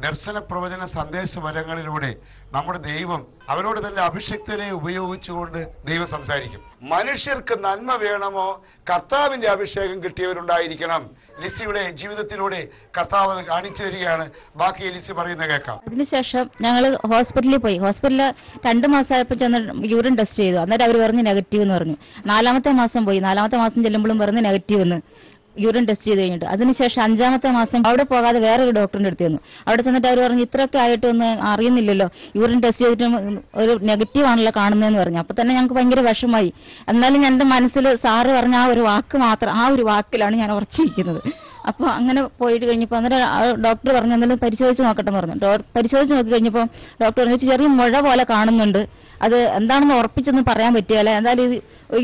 ദർശന പ്രവചന സന്ദേശ വരങ്ങളിലൂടെ നമ്മുടെ ദൈവം അവരോട് തന്നെ അഭിഷക്തനെ ഉപയോഗിച്ചുകൊണ്ട് ദൈവം സംസാരിക്കും. മനുഷ്യർക്ക് നന്മ വേണമോ, കർത്താവിന്റെ അഭിഷേകം കിട്ടിയവരുണ്ടായിരിക്കണം. ലിസിയുടെ ജീവിതത്തിലൂടെ കർത്താവ് കാണിച്ചു തരികയാണ്. ബാക്കി ലിസി പറയുന്ന കേൾക്കാം. അതിനുശേഷം ഞങ്ങൾ ഹോസ്പിറ്റലിൽ പോയി. ഹോസ്പിറ്റലിൽ 2 മാസമായപ്പോൾ ചെന്ന് യൂറിൻ ടെസ്റ്റ് ചെയ്തു. അന്നേരം അവർ പറഞ്ഞ് നെഗറ്റീവ് എന്ന് പറഞ്ഞു. 4-ാമത്തെ മാസം പോയി. 4-ാമത്തെ മാസം ചെല്ലുമ്പോഴും പറഞ്ഞ് നെഗറ്റീവ് എന്ന് യൂറിൻ ടെസ്റ്റ് ചെയ്ത് കഴിഞ്ഞിട്ട്. അതിനുശേഷം 5-ാമത്തെ മാസം അവിടെ പോകാതെ വേറൊരു ഡോക്ടറിന്റെ അടുത്ത് ചെന്നു. അവിടെ ചെന്നിട്ട് അവർ പറഞ്ഞു ഇത്രയൊക്കെ ആയിട്ടൊന്നും അറിയുന്നില്ലല്ലോ, യൂറിൻ ടെസ്റ്റ് ചെയ്തിട്ടും ഒരു നെഗറ്റീവ് ആണല്ലോ കാണുന്നതെന്ന് പറഞ്ഞു. അപ്പൊ തന്നെ ഞങ്ങൾക്ക് ഭയങ്കര വിഷമായി. എന്നാലും എന്റെ മനസ്സിൽ സാറ് പറഞ്ഞ ആ ഒരു വാക്ക് മാത്രം, ആ ഒരു വാക്കിലാണ് ഞാൻ ഉറച്ചിരിക്കുന്നത്. അപ്പൊ അങ്ങനെ പോയിട്ട് കഴിഞ്ഞപ്പോൾ അന്നേരം ഡോക്ടർ പറഞ്ഞു എന്തെങ്കിലും പരിശോധിച്ച് നോക്കട്ടെ എന്ന് പറഞ്ഞു. പരിശോധിച്ച് നോക്കി കഴിഞ്ഞപ്പോൾ ഡോക്ടർ പറഞ്ഞു ചെറിയ മുഴ പോലെ കാണുന്നുണ്ട്, അത് എന്താണെന്ന് ഉറപ്പിച്ചൊന്നും പറയാൻ പറ്റിയല്ല, എന്തായാലും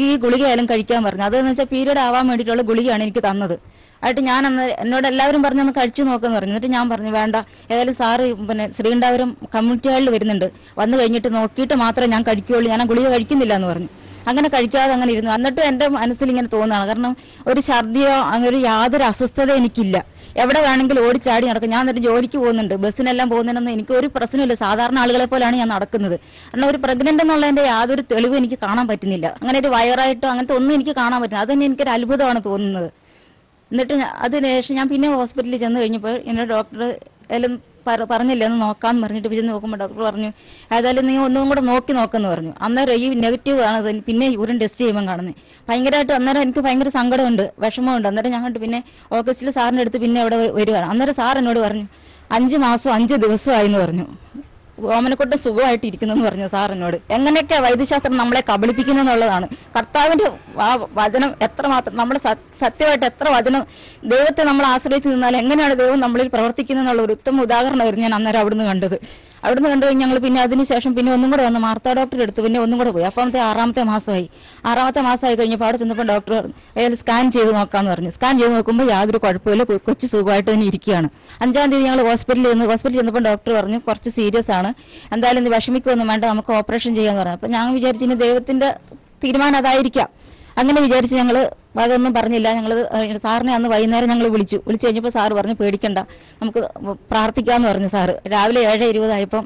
ഈ ഗുളികയായാലും കഴിക്കാൻ പറഞ്ഞു. അതെന്ന് വെച്ചാൽ പീരീഡ് ആവാൻ വേണ്ടിയിട്ടുള്ള ഗുളികയാണ് എനിക്ക് തന്നത്. ആയിട്ട് ഞാൻ എന്നോട് എല്ലാവരും പറഞ്ഞൊന്ന് കഴിച്ചു നോക്കാന്ന് പറഞ്ഞു. എന്നിട്ട് ഞാൻ പറഞ്ഞു വേണ്ട, ഏതായാലും സാറ് പിന്നെ ശ്രീകണ്ഠാപുരം കമ്മ്യൂണിറ്റി ഹാളിൽ വരുന്നുണ്ട്, വന്നു കഴിഞ്ഞിട്ട് നോക്കിയിട്ട് മാത്രമേ ഞാൻ കഴിക്കുകയുള്ളൂ, ഞാൻ ആ ഗുളിക കഴിക്കുന്നില്ല എന്ന് പറഞ്ഞു. അങ്ങനെ കഴിക്കാതെ അങ്ങനെ ഇരുന്നു. എന്നിട്ട് എന്റെ മനസ്സിൽ ഇങ്ങനെ തോന്നുകയാണ്, കാരണം ഒരു ഛർദിയോ അങ്ങനെ ഒരു യാതൊരു അസ്വസ്ഥത എനിക്കില്ല. എവിടെ വേണമെങ്കിലും ഓടിച്ചാടി നടക്കും. ഞാൻ എന്നിട്ട് ജോലിക്ക് പോകുന്നുണ്ട്, ബസ്സിനെല്ലാം പോകുന്നതിനൊന്നും എനിക്ക് ഒരു പ്രശ്നമില്ല. സാധാരണ ആളുകളെ പോലെയാണ് ഞാൻ നടക്കുന്നത്. കാരണം ഒരു പ്രഗ്നന്റ് എന്നുള്ളതിന്റെ യാതൊരു തെളിവ് എനിക്ക് കാണാൻ പറ്റുന്നില്ല. അങ്ങനെ ഒരു വയറായിട്ടോ അങ്ങനത്തെ ഒന്നും എനിക്ക് കാണാൻ പറ്റുന്നില്ല. അത് തന്നെ എനിക്കൊരു അത്ഭുതമാണ് തോന്നുന്നത്. എന്നിട്ട് അതിനുശേഷം ഞാൻ പിന്നെ ഹോസ്പിറ്റലിൽ ചെന്ന് കഴിഞ്ഞപ്പോൾ എന്നോട് ഡോക്ടർ ഏതായാലും പറഞ്ഞില്ല ഒന്ന് നോക്കാമെന്ന് പറഞ്ഞിട്ട് ചെന്ന് നോക്കുമ്പോൾ ഡോക്ടർ പറഞ്ഞു ഏതായാലും നീ ഒന്നും കൂടെ നോക്കി നോക്കെന്ന് പറഞ്ഞു. അന്നേരം ഈ നെഗറ്റീവ് ആണ് പിന്നെ യൂറിൻ ടെസ്റ്റ് ചെയ്യുമ്പോൾ കാണുന്നത്. ഭയങ്കരമായിട്ട് അന്നേരം എനിക്ക് ഭയങ്കര സങ്കടമുണ്ട്, വിഷമമുണ്ട്. അന്നേരം ഞങ്ങൾ പിന്നെ ഓഗസ്റ്റിൽ സാറിൻ്റെ അടുത്ത് പിന്നെ ഇവിടെ വരുവാണ്. അന്നേരം സാർ എന്നോട് പറഞ്ഞു 5 മാസം 5 ദിവസമായി എന്ന് പറഞ്ഞു. ഓമനക്കൊട്ട് സുഖമായിട്ട് ഇരിക്കുന്നെന്ന് പറഞ്ഞു സാർ എന്നോട്. എങ്ങനെയൊക്കെ വൈദ്യശാസ്ത്രം നമ്മളെ കബളിപ്പിക്കുന്നെന്നുള്ളതാണ്. കർത്താവിന്റെ ആ വചനം എത്രമാത്രം നമ്മൾ സത്യമായിട്ട് എത്ര വചനം ദൈവത്തെ നമ്മൾ ആശ്രയിച്ച് നിന്നാൽ എങ്ങനെയാണ് ദൈവം നമ്മളിൽ പ്രവർത്തിക്കുന്നതെന്നുള്ള ഒരു ഉത്തമ ഉദാഹരണമായിരുന്നു ഞാൻ അന്നേരം അവിടുന്ന് കണ്ടത്. അവിടുന്ന് കണ്ടു ഞങ്ങൾ പിന്നെ അതിനുശേഷം പിന്നെ ഒന്നും കൂടെ വന്ന് മാർത്താ ഡോക്ടറെ അടുത്ത് പിന്നെ ഒന്നും കൂടെ പോയി. അപ്പോഴത്തെ 6ാമത്തെ മാസമായി കഴിഞ്ഞപ്പോൾ അവിടെ ചെന്നപ്പോൾ ഡോക്ടർ സ്കാൻ ചെയ്ത് നോക്കാന്ന് പറഞ്ഞു. സ്കാൻ ചെയ്ത് നോക്കുമ്പോൾ യാതൊരു കുഴപ്പമില്ല, കൊച്ചു സുഖമായിട്ട് തന്നെ ഇരിക്കുകയാണ്. 5-ാം തീയതി ഞങ്ങൾ ഹോസ്പിറ്റലിൽ ചെന്നപ്പോൾ ഡോക്ടർ പറഞ്ഞു കുറച്ച് സീരിയസ് ആണ്, എന്തായാലും ഇത് വിഷമിക്കൊന്നും വേണ്ട, നമുക്ക് ഓപ്പറേഷൻ ചെയ്യാന്ന് പറഞ്ഞു. അപ്പൊ ഞാൻ വിചാരിച്ചു ഇനി ദൈവത്തിന്റെ തീരുമാനം അതായിരിക്കാം. അങ്ങനെ വിചാരിച്ച് ഞങ്ങൾ അതൊന്നും പറഞ്ഞില്ല. ഞങ്ങൾ സാറിനെ അന്ന് വൈകുന്നേരം ഞങ്ങൾ വിളിച്ചു കഴിഞ്ഞപ്പോൾ സാറ് പറഞ്ഞു പേടിക്കണ്ട, നമുക്ക് പ്രാർത്ഥിക്കാമെന്ന് പറഞ്ഞു സാറ്. രാവിലെ 7:20 ആയപ്പം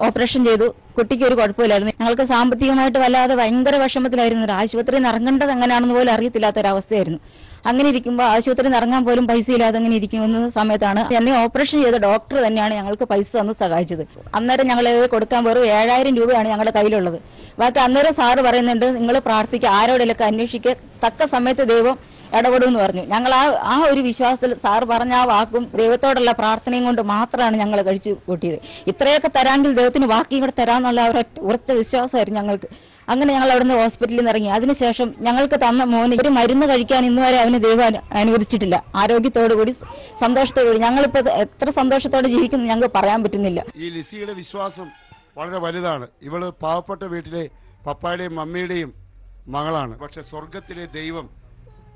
ഓപ്പറേഷൻ ചെയ്തു. കുട്ടിക്ക് ഒരു കുഴപ്പമില്ലായിരുന്നു. ഞങ്ങൾക്ക് സാമ്പത്തികമായിട്ട് വല്ലാതെ ഭയങ്കര വിഷമത്തിലായിരുന്നു. ഒരു ആശുപത്രിയിൽ നിന്ന് ഇറങ്ങേണ്ടത് എങ്ങനെയാണെന്ന് പോലും അറിയത്തില്ലാത്തൊരവസ്ഥയായിരുന്നു. അങ്ങനെ ഇരിക്കുമ്പോൾ ആശുപത്രിയിൽ നിന്ന് ഇറങ്ങാൻ പോലും പൈസ ഇല്ലാതെ അങ്ങനെ ഇരിക്കുന്ന സമയത്താണ് എന്നെ ഓപ്പറേഷൻ ചെയ്ത ഡോക്ടർ തന്നെയാണ് ഞങ്ങൾക്ക് പൈസ തന്ന് സഹായിച്ചത്. അന്നേരം ഞങ്ങൾ കൊടുക്കാൻ വെറും 7000 രൂപയാണ് ഞങ്ങളുടെ കയ്യിലുള്ളത്. ബാക്കി അന്നേരം സാറ് പറയുന്നുണ്ട് നിങ്ങൾ പ്രാർത്ഥിക്കുക, ആരോടെങ്കിലൊക്കെ അന്വേഷിക്കുക, തക്ക സമയത്ത് ദൈവം ഇടപെടുമെന്ന് പറഞ്ഞു. ഞങ്ങൾ ആ ഒരു വിശ്വാസത്തിൽ സാറ് പറഞ്ഞ ആ വാക്കും ദൈവത്തോടുള്ള പ്രാർത്ഥനയും കൊണ്ട് മാത്രമാണ് ഞങ്ങൾ കഴിച്ചു കൂട്ടിയത്. ഇത്രയൊക്കെ തരാമെങ്കിൽ ദൈവത്തിന് ബാക്കി കൂടെ തരാമെന്നുള്ള ഉറച്ച വിശ്വാസമായിരുന്നു ഞങ്ങൾക്ക്. അങ്ങനെ ഞങ്ങൾ അവിടുന്ന് ഹോസ്പിറ്റലിൽ നിന്ന് ഇറങ്ങി. അതിനുശേഷം ഞങ്ങൾക്ക് തന്ന മോന് ഒരു മരുന്ന് കഴിക്കാൻ ഇന്നുവരെ അവന് ദൈവം അനുവദിച്ചിട്ടില്ല. ആരോഗ്യത്തോടുകൂടി സന്തോഷത്തോടുകൂടി ഞങ്ങളിപ്പോൾ എത്ര സന്തോഷത്തോടെ ജീവിക്കുന്നു ഞങ്ങൾക്ക് പറയാൻ പറ്റുന്നില്ല. ഈ ലിസിയുടെ വിശ്വാസം വളരെ വലുതാണ്. ഇവള് പാവപ്പെട്ട വീട്ടിലെ പപ്പായുടെയും മമ്മിയുടെയും മകളാണ്. പക്ഷെ സ്വർഗത്തിലെ ദൈവം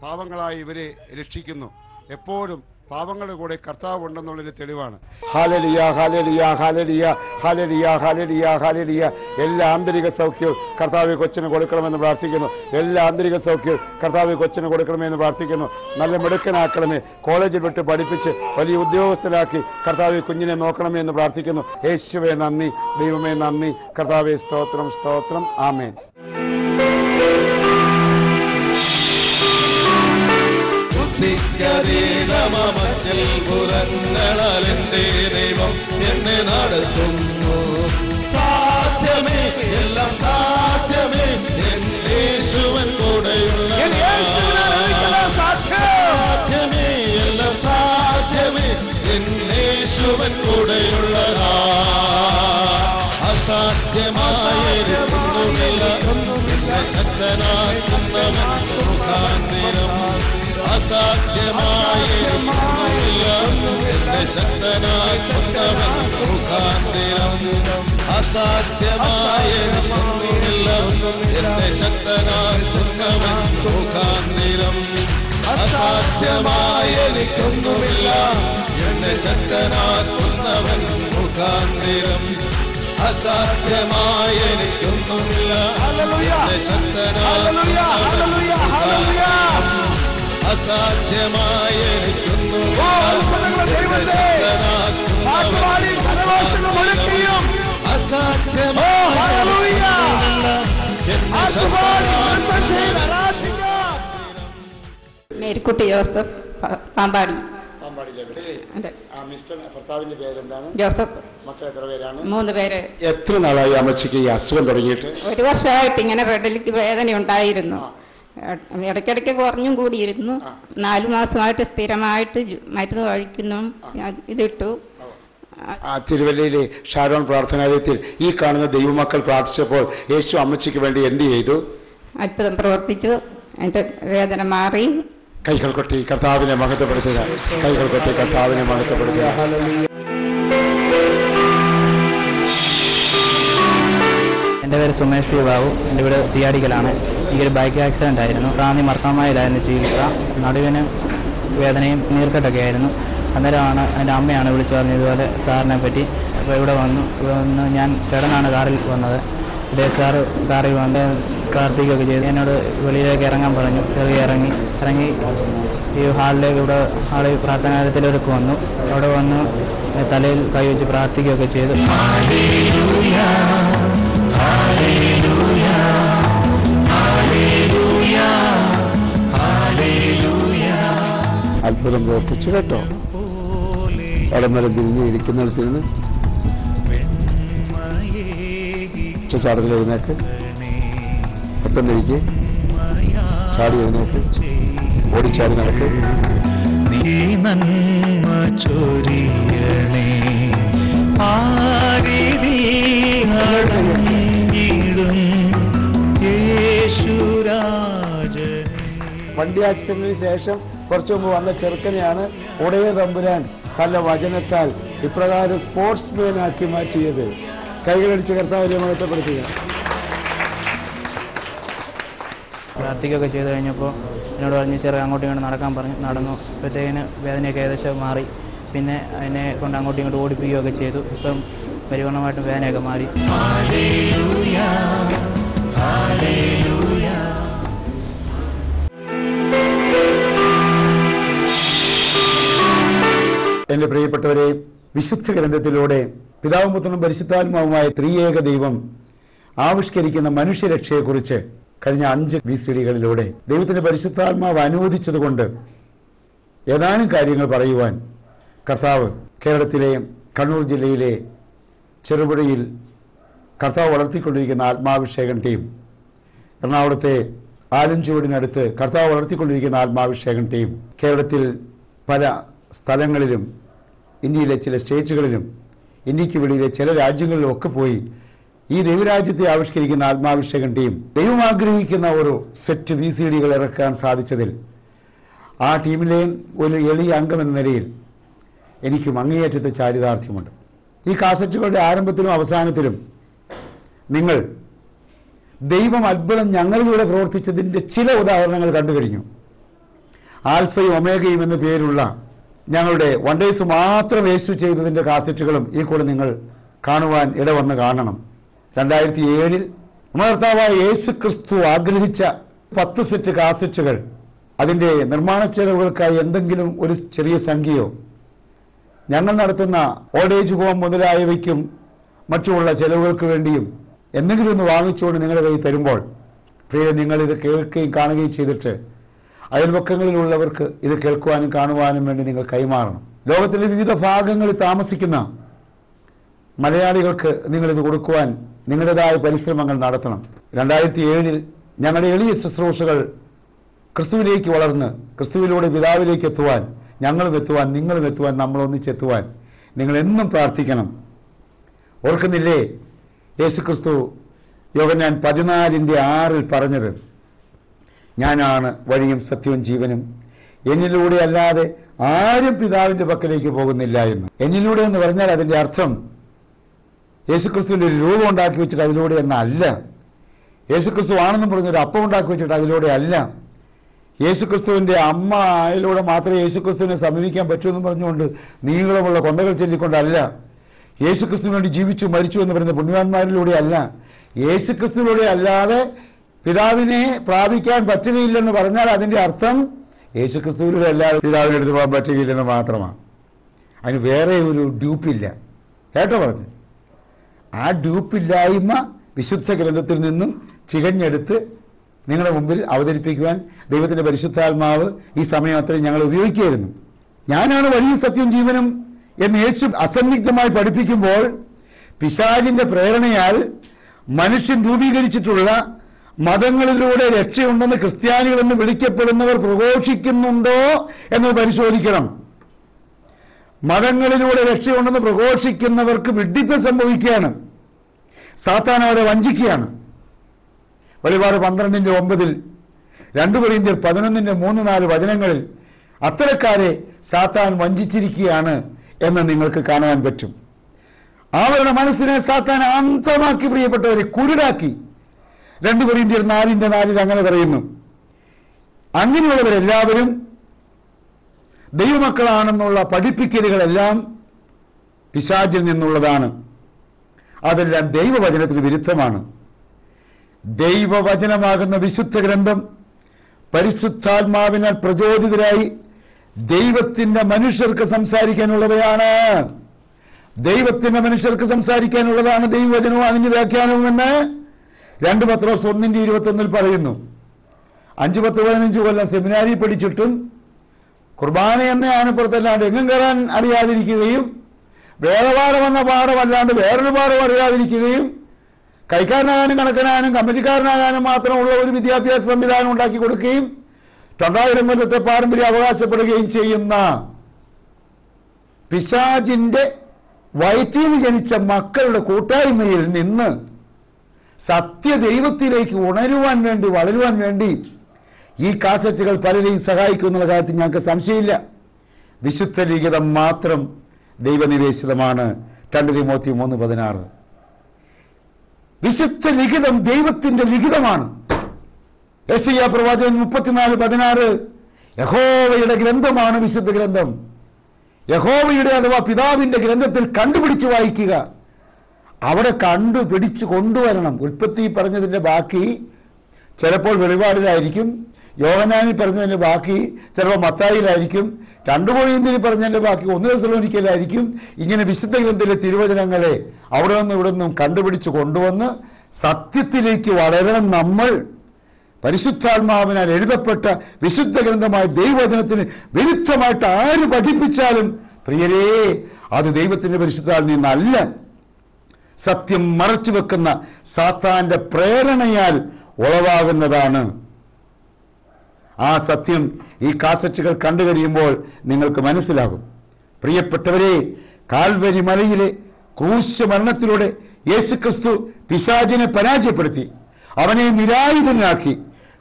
പാവങ്ങളായി ഇവരെ രക്ഷിക്കുന്നു. എപ്പോഴും പാവങ്ങളുടെ കൂടെ കർത്താവ് ഉണ്ടെന്നുള്ളൊരു തെളിവാണ്. Hallelujah, hallelujah, hallelujah, hallelujah, hallelujah, hallelujah. എല്ലാ ആന്തരിക സൗഖ്യവും കർത്താവ് കൊച്ചിന് കൊടുക്കണമെന്ന് പ്രാർത്ഥിക്കുന്നു. എല്ലാ ആന്തരിക സൗഖ്യവും കർത്താവ് കൊച്ചിന് കൊടുക്കണമെന്ന് പ്രാർത്ഥിക്കുന്നു. നല്ല മിടുക്കനാക്കണമേ, കോളേജിൽ വിട്ട് പഠിപ്പിച്ച് വലിയ ഉദ്യോഗസ്ഥനാക്കി കർത്താവ് കുഞ്ഞിനെ നോക്കണമേ എന്ന് പ്രാർത്ഥിക്കുന്നു. യേശുവേ നന്ദി, ദൈവമേ നന്ദി, കർത്താവേ സ്തോത്രം, സ്തോത്രം, ആമേൻ. മറ്റൽ പുറങ്ങളാലെന്റെ ദൈവം എന്നെ നടത്തുന്നു. സാധ്യമേ, എല്ലാം സാധ്യമേ, എന്നേശുവൻ കൂടെയുള്ള സാധ്യമേ, എല്ലാം സാധ്യമേ, എന്നേശുവൻ കൂടെയുള്ളതാ. അസാധ്യമായൊന്നുമില്ല, എന്നെ ശക്തനാക്കുന്നവൻ മുഖാന്തരം. അസാധ്യമായൊന്നുമില്ല, എന്നെ ശക്തനാക്കുന്നവൻ മുഖാന്തരം. അസാധ്യമായൊന്നുമില്ല, എന്നെ ശക്തനാക്കുന്നവൻ മുഖാന്തരം. അസാധ്യമായെനിക്കൊന്നുമില്ല, എന്നെ ശക്തനാക്കുന്നവൻ മുഖാന്തരം. അസാധ്യമായെനിക്കൊന്നുമില്ല, എന്നെ ശക്തനാക്കുന്നവൻ മുഖാന്തരം. അസാധ്യമായെനിക്കൊന്നുമില്ല, എന്നെ ശക്തനാക്കുന്നവൻ. അസാധ്യമായെനിക്കൊന്നുമില്ല, എന്നെ മേരിക്കുട്ടി ജോസഫ്, പാമ്പാടി. ഭർത്താവിന്റെ പേരെന്താണ്? ജോസഫ്. മക്കൾ എത്ര പേരാണ്? 3 പേര്. എത്ര നാളായി അമ്മച്ചിക്ക് ഈ അസുഖം തുടങ്ങിയിട്ട്? 1 വർഷമായിട്ട് ഇങ്ങനെ പെടലിക്ക് വേദന ഉണ്ടായിരുന്നു. ഇടയ്ക്കിടയ്ക്ക് കുറഞ്ഞും കൂടിയിരുന്നു. 4 മാസമായിട്ട് സ്ഥിരമായിട്ട് മരുന്ന് കഴിക്കുന്നു. ഇതിട്ടു. തിരുവല്ലയിലെ ഷാരോൺ പ്രാർത്ഥനാലയത്തിൽ ഈ കാണുന്ന ദൈവമക്കൾ പ്രാർത്ഥിച്ചപ്പോൾ യേശു അമ്മച്ചിക്ക് വേണ്ടി എന്ത് ചെയ്തു? അത്ഭുതം പ്രവർത്തിച്ചു. എന്റെ വേദന മാറി. കൈകൾ കൊട്ടി കർത്താവിനെ മഹത്വപ്പെടുത്തുക. കൈകൾ കൊട്ടി കർത്താവിനെ മഹത്വപ്പെടുത്തുക. എൻ്റെ പേര് സുമേഷ് പി ബാബു. എൻ്റെ വീട് തീയാടിക്കലാണ്. എനിക്കൊരു ബൈക്ക് ആക്സിഡന്റ് ആയിരുന്നു. റാന്നി മർത്തമായിലായിരുന്നു ചികിത്സ. നടുവിന് വേദനയും നീർക്കെട്ടൊക്കെ ആയിരുന്നു. അന്നേരമാണ് എൻ്റെ അമ്മയാണ് വിളിച്ചു പറഞ്ഞത് ഇതുപോലെ സാറിനെ പറ്റി. അപ്പോൾ ഇവിടെ വന്നു ഞാൻ കിടന്നാണ് കാറിൽ വന്നത്. ഇതേ സാറ് കാറിൽ വന്ന് പ്രാർത്ഥിക്കുകയൊക്കെ ചെയ്തു. എന്നോട് വെളിയിലേക്ക് ഇറങ്ങാൻ പറഞ്ഞു. ഇറങ്ങി ഈ ഹാളിലേക്ക് ഇവിടെ ഹാളിൽ പ്രാർത്ഥനാലയത്തിലേക്ക് വന്നു. അവിടെ വന്ന് തലയിൽ കൈവച്ച് പ്രാർത്ഥിക്കുകയൊക്കെ ചെയ്തു. അത്ഭുതം പ്രവർത്തിച്ചു കേട്ടോ. കടമരം തിരിഞ്ഞ് ഇരിക്കുന്നിടത്തിരുന്ന് ചാടത്തിൽ എഴുന്നേക്ക് പെട്ടെന്നിരിക്കെ ചാടി എഴുന്നേൽക്ക്, ഓടിച്ചാടി നടക്ക്. നീ നന്മ ചൊരിയണേ വണ്ടി ആക്സിഡന്റിന് ശേഷം കുറച്ചു മുമ്പ് വന്ന ചെറുക്കനെയാണ് ഉടയ തമ്പുരാൻ തന്റെ വചനത്താൽ ഇപ്രകാരം സ്പോർട്സ്മാൻ ആക്കി മാറ്റിയത്. കൈകളടിച്ച് കർത്താവിനെ മഹത്വപ്പെടുത്തുക. പ്രാർത്ഥിക്കുകയൊക്കെ ചെയ്ത് കഴിഞ്ഞപ്പോൾ എന്നോട് പറഞ്ഞ് ചെറിയ അങ്ങോട്ടും ഇങ്ങോട്ട് നടക്കാൻ പറഞ്ഞു. നടന്നു. അപ്പോഴത്തേക്കിന് വേദനയൊക്കെ ഏകദേശം മാറി. പിന്നെ അതിനെ കൊണ്ട് അങ്ങോട്ടും ഇങ്ങോട്ട് ഓടിപ്പിക്കുകയൊക്കെ ചെയ്തു. ഇപ്പം പരിപൂർണമായിട്ടും വേദനയൊക്കെ മാറി. എന്റെ പ്രിയപ്പെട്ടവരെ, വിശുദ്ധ ഗ്രന്ഥത്തിലൂടെ പിതാവും പുത്രനും പരിശുദ്ധാത്മാവുമായ ത്രിയേക ദൈവം ആവിഷ്കരിക്കുന്ന മനുഷ്യരക്ഷയെക്കുറിച്ച് കഴിഞ്ഞ 5 VCDകളിലൂടെ ദൈവത്തിന്റെ പരിശുദ്ധാത്മാവ് അനുവദിച്ചതുകൊണ്ട് ഏതാനും കാര്യങ്ങൾ പറയുവാൻ കർത്താവ് കേരളത്തിലെ കണ്ണൂർ ജില്ലയിലെ ചെറുപുഴയിൽ കർത്താവ് വളർത്തിക്കൊണ്ടിരിക്കുന്ന ആത്മാഭിഷേകം ടീം, എറണാകുളത്തെ ആലഞ്ചുവടിനടുത്ത് കർത്താവ് വളർത്തിക്കൊണ്ടിരിക്കുന്ന ആത്മാഭിഷേകം ടീം, കേരളത്തിൽ പല സ്ഥലങ്ങളിലും ഇന്ത്യയിലെ ചില സ്റ്റേറ്റുകളിലും ഇന്ത്യക്ക് വെളിയിലെ ചില രാജ്യങ്ങളിലും ഒക്കെ പോയി ഈ ദൈവരാജ്യത്തെ ആവിഷ്കരിക്കുന്ന ആത്മാഭിഷേകം ടീം ദൈവം ആഗ്രഹിക്കുന്ന ഒരു സെറ്റ് VCDകൾ ഇറക്കാൻ സാധിച്ചതിൽ ആ ടീമിലെ ഒരു എളിയ അംഗമെന്ന നിലയിൽ എനിക്കും അങ്ങേയറ്റത്തെ ചാരിതാർത്ഥ്യമുണ്ട്. ഈ കാസറ്റുകളുടെ ആരംഭത്തിലും അവസാനത്തിലും നിങ്ങൾ ദൈവം അത്ഭുതം ഞങ്ങളിലൂടെ പ്രവർത്തിച്ചതിന്റെ ചില ഉദാഹരണങ്ങൾ കണ്ടുകഴിഞ്ഞു. ആൽഫയും ഒമേഗയും എന്ന പേരുള്ള ഞങ്ങളുടെ വണ്ടേഴ്സ് മാത്രം യേശു ചെയ്തതിന്റെ കാസറ്റുകളും ഈ കൂടെ നിങ്ങൾ കാണുവാൻ ഇടവന്ന് കാണണം. 2007 കർത്താവായ യേശു ക്രിസ്തു ആഗ്രഹിച്ച 10 സെറ്റ് കാസറ്റുകൾ അതിന്റെ നിർമ്മാണ ചെലവുകൾക്കായി എന്തെങ്കിലും ഒരു ചെറിയ സംഖ്യയോ ഞങ്ങൾ നടത്തുന്ന ഓൾഡ് ഏജ് ഹോം മുതലായവയ്ക്കും മറ്റുമുള്ള ചെലവുകൾക്ക് വേണ്ടിയും എന്തെങ്കിലും ഒന്ന് വാങ്ങിച്ചുകൊണ്ട് നിങ്ങളുടെ കയ്യിൽ തരുമ്പോൾ പ്രിയ നിങ്ങൾ ഇത് കേൾക്കുകയും കാണുകയും ചെയ്തിട്ട് അയൽപക്കങ്ങളിലുള്ളവർക്ക് ഇത് കേൾക്കുവാനും കാണുവാനും വേണ്ടി നിങ്ങൾ കൈമാറണം. ലോകത്തിലെ വിവിധ ഭാഗങ്ങളിൽ താമസിക്കുന്ന മലയാളികൾക്ക് നിങ്ങളിത് കൊടുക്കുവാൻ നിങ്ങളുടേതായ പരിശ്രമങ്ങൾ നടത്തണം. 2007 ഞങ്ങളുടെ എളിയ ശുശ്രൂഷകൾ ക്രിസ്തുവിലേക്ക് വളർന്ന് ക്രിസ്തുവിലൂടെ പിതാവിലേക്ക് എത്തുവാൻ, ഞങ്ങളും എത്തുവാൻ, നിങ്ങളും എത്തുവാൻ, നമ്മളൊന്നിച്ചെത്തുവാൻ നിങ്ങൾ എന്നും പ്രാർത്ഥിക്കണം. ഓർക്കുന്നില്ലേ യേശുക്രിസ്തു യോഹന്നാൻ 14:6 പറഞ്ഞത്, ഞാനാണ് വഴിയും സത്യവും ജീവനും, എന്നിലൂടെ അല്ലാതെ ആരും പിതാവിന്റെ പക്കലേക്ക് പോകുന്നില്ല എന്ന്. എന്നിലൂടെ എന്ന് പറഞ്ഞാൽ അതിന്റെ അർത്ഥം യേശുക്രിസ്തുവിന്റെ ഒരു രൂപം ഉണ്ടാക്കി വെച്ചിട്ട് അതിലൂടെ എന്നല്ല. യേശുക്രിസ്തു ആണെന്നും പറഞ്ഞൊരു അപ്പം ഉണ്ടാക്കി വെച്ചിട്ട് അതിലൂടെ അല്ല. യേശുക്രിസ്തുവിന്റെ അമ്മ ആയതിലൂടെ മാത്രമേ യേശുക്രിസ്തുവിനെ സമീപിക്കാൻ പറ്റൂ എന്നും പറഞ്ഞുകൊണ്ട് നീളമുള്ള കൊണ്ടകൾ ചൊല്ലിക്കൊണ്ടല്ല. യേശുക്രിസ്തുവിന് വേണ്ടി ജീവിച്ചു മരിച്ചു എന്ന് പറയുന്ന പുണ്യവാന്മാരിലൂടെ അല്ല. യേശുക്രിസ്തുവിലൂടെ അല്ലാതെ പിതാവിനെ പ്രാപിക്കാൻ പറ്റുകയില്ലെന്ന് പറഞ്ഞാൽ അതിന്റെ അർത്ഥം യേശുക്രിസ്തുവിലൂടെ അല്ലാതെ പിതാവിനെ എടുത്ത് പോകാൻ പറ്റുകയില്ലെന്ന് മാത്രമാണ്. അതിന് വേറെ ഒരു ഡ്യൂപ്പില്ല. കേട്ടോ പറഞ്ഞു. ആ ഡ്യൂപ്പില്ലായ്മ വിശുദ്ധ ഗ്രന്ഥത്തിൽ നിന്നും ചികഞ്ഞെടുത്ത് നിങ്ങളുടെ മുമ്പിൽ അവതരിപ്പിക്കുവാൻ ദൈവത്തിന്റെ പരിശുദ്ധാത്മാവ് ഈ സമയം അത്രയും ഞങ്ങൾ ഉപയോഗിക്കുകയായിരുന്നു. ഞാനാണ് വഴിയും സത്യവും ജീവനും എന്ന് യേശു അസന്നിഗ്ധമായി പഠിപ്പിക്കുമ്പോൾ പിശാചിന്റെ പ്രേരണയാൽ മനുഷ്യൻ രൂപീകരിച്ചിട്ടുള്ള മതങ്ങളിലൂടെ രക്ഷയുണ്ടെന്ന് ക്രിസ്ത്യാനികളെന്ന് വിളിക്കപ്പെടുന്നവർ പ്രഘോഷിക്കുന്നുണ്ടോ എന്ന് പരിശോധിക്കണം. മതങ്ങളിലൂടെ രക്ഷയുണ്ടെന്ന് പ്രഘോഷിക്കുന്നവർക്ക് വിഡ്ഢിത്തം സംഭവിക്കുകയാണ്. സാത്താൻ അവരെ വഞ്ചിക്കുകയാണ്. വെളിപാട് 12:9 2 കൊരിന്ത്യർ 11:3-4 വചനങ്ങളിൽ അത്തരക്കാരെ സാത്താൻ വഞ്ചിച്ചിരിക്കുകയാണ് എന്ന് നിങ്ങൾക്ക് കാണുവാൻ പറ്റും. അവരുടെ മനസ്സിനെ സാത്താൻ അന്തമാക്കി, പ്രിയപ്പെട്ടവരെ കുരുടാക്കി. 2 കൊരിന്ത്യർ 4:4 അങ്ങനെ പറയുന്നു. അങ്ങനെയുള്ളവരെല്ലാവരും ദൈവമക്കളാണെന്നുള്ള പഠിപ്പിക്കലുകളെല്ലാം പിശാചിൽ നിന്നുള്ളതാണ്. അതെല്ലാം ദൈവവചനത്തിന് വിരുദ്ധമാണ്. ദൈവവചനമാകുന്ന വിശുദ്ധ ഗ്രന്ഥം പരിശുദ്ധാത്മാവിനാൽ പ്രചോദിതരായി ദൈവത്തിന്റെ മനുഷ്യർക്ക് സംസാരിക്കാനുള്ളവയാണ്. ദൈവത്തിന്റെ മനുഷ്യർക്ക് സംസാരിക്കാനുള്ളതാണ് ദൈവവചനവും അതിന്റെ വ്യാഖ്യാനവുമെന്ന് 2 പത്രോസ് 1:21 പറയുന്നു. 5-10-15 കൊല്ലം സെമിനാരി പഠിച്ചിട്ടും കുർബാന എന്ന ആനപ്പുറത്തല്ലാണ്ട് എങ്ങും കയറാൻ അറിയാതിരിക്കുകയും വേദപാഠം എന്ന പാഠമല്ലാണ്ട് വേറൊരു പാഠം അറിയാതിരിക്കുകയും കൈക്കാരനാകാനും കണക്കനാകാനും കമ്പനിക്കാരനാകാനും മാത്രമുള്ള ഒരു വിദ്യാഭ്യാസ സംവിധാനം ഉണ്ടാക്കി കൊടുക്കുകയും 2000 കൊല്ലത്തെ പാരമ്പര്യം അവകാശപ്പെടുകയും ചെയ്യുന്ന പിശാചിന്റെ വയറ്റിൽ ജനിച്ച മക്കളുടെ കൂട്ടായ്മയിൽ നിന്ന് സത്യദൈവത്തിലേക്ക് ഉണരുവാൻ വേണ്ടി, വളരുവാൻ വേണ്ടി ഈ കാസറ്റുകൾ പലരെയും സഹായിക്കുമെന്നുള്ള കാര്യത്തിൽ ഞങ്ങൾക്ക് സംശയമില്ല. വിശുദ്ധ ലിഖിതം മാത്രം ദൈവനിവേശിതമാണ്. 2 തിമോത്തി 3:16. വിശുദ്ധ ലിഖിതം ദൈവത്തിന്റെ ലിഖിതമാണ്. യെശയ്യാ പ്രവാചകൻ 34:16 യഹോവയുടെ ഗ്രന്ഥമാണ് വിശുദ്ധ ഗ്രന്ഥം. യഹോവയുടെ അഥവാ പിതാവിന്റെ ഗ്രന്ഥത്തിൽ കണ്ടുപിടിച്ച് വായിക്കുക. അവിടെ കണ്ടുപിടിച്ച് കൊണ്ടുവരണം. ഉൽപ്പത്തി പറഞ്ഞതിന്റെ ബാക്കി ചിലപ്പോൾ വെളിപാടിലായിരിക്കും, യോഹന്നാനിൽ പറഞ്ഞതിന്റെ ബാക്കി ചിലപ്പോൾ മത്തായിലായിരിക്കും, 2 കൊരിന്ത്യരിൽ പറഞ്ഞതിന്റെ ബാക്കി 1 തെസ്സലോനിക്കയിലായിരിക്കും. ഇങ്ങനെ വിശുദ്ധ ഗ്രന്ഥത്തിലെ തിരുവചനങ്ങളെ അവിടെ നിന്നും ഇവിടെ നിന്നും കണ്ടുപിടിച്ച് കൊണ്ടുവന്ന് സത്യത്തിലേക്ക് വളരണം. നമ്മൾ പരിശുദ്ധാത്മാവിനാൽ എഴുതപ്പെട്ട വിശുദ്ധ ഗ്രന്ഥമായ ദൈവവചനത്തിന് വിരുദ്ധമായിട്ട് ആര് പഠിപ്പിച്ചാലും പ്രിയരേ, അത് ദൈവത്തിന്റെ പരിശുദ്ധാത്മാവിൽ നിന്നല്ല. സത്യം മറച്ചുവെക്കുന്ന സാത്താന്റെ പ്രേരണയാൽ ഉളവാകുന്നതാണ്. ആ സത്യം ഈ കാസറ്റുകൾ കണ്ടുകഴിയുമ്പോൾ നിങ്ങൾക്ക് മനസ്സിലാകും. പ്രിയപ്പെട്ടവരെ, കാൽവരി മലയിലെ ക്രൂശ് മരണത്തിലൂടെ യേശുക്രിസ്തു പിശാചിനെ പരാജയപ്പെടുത്തി, അവനെ നിരായുധനാക്കി.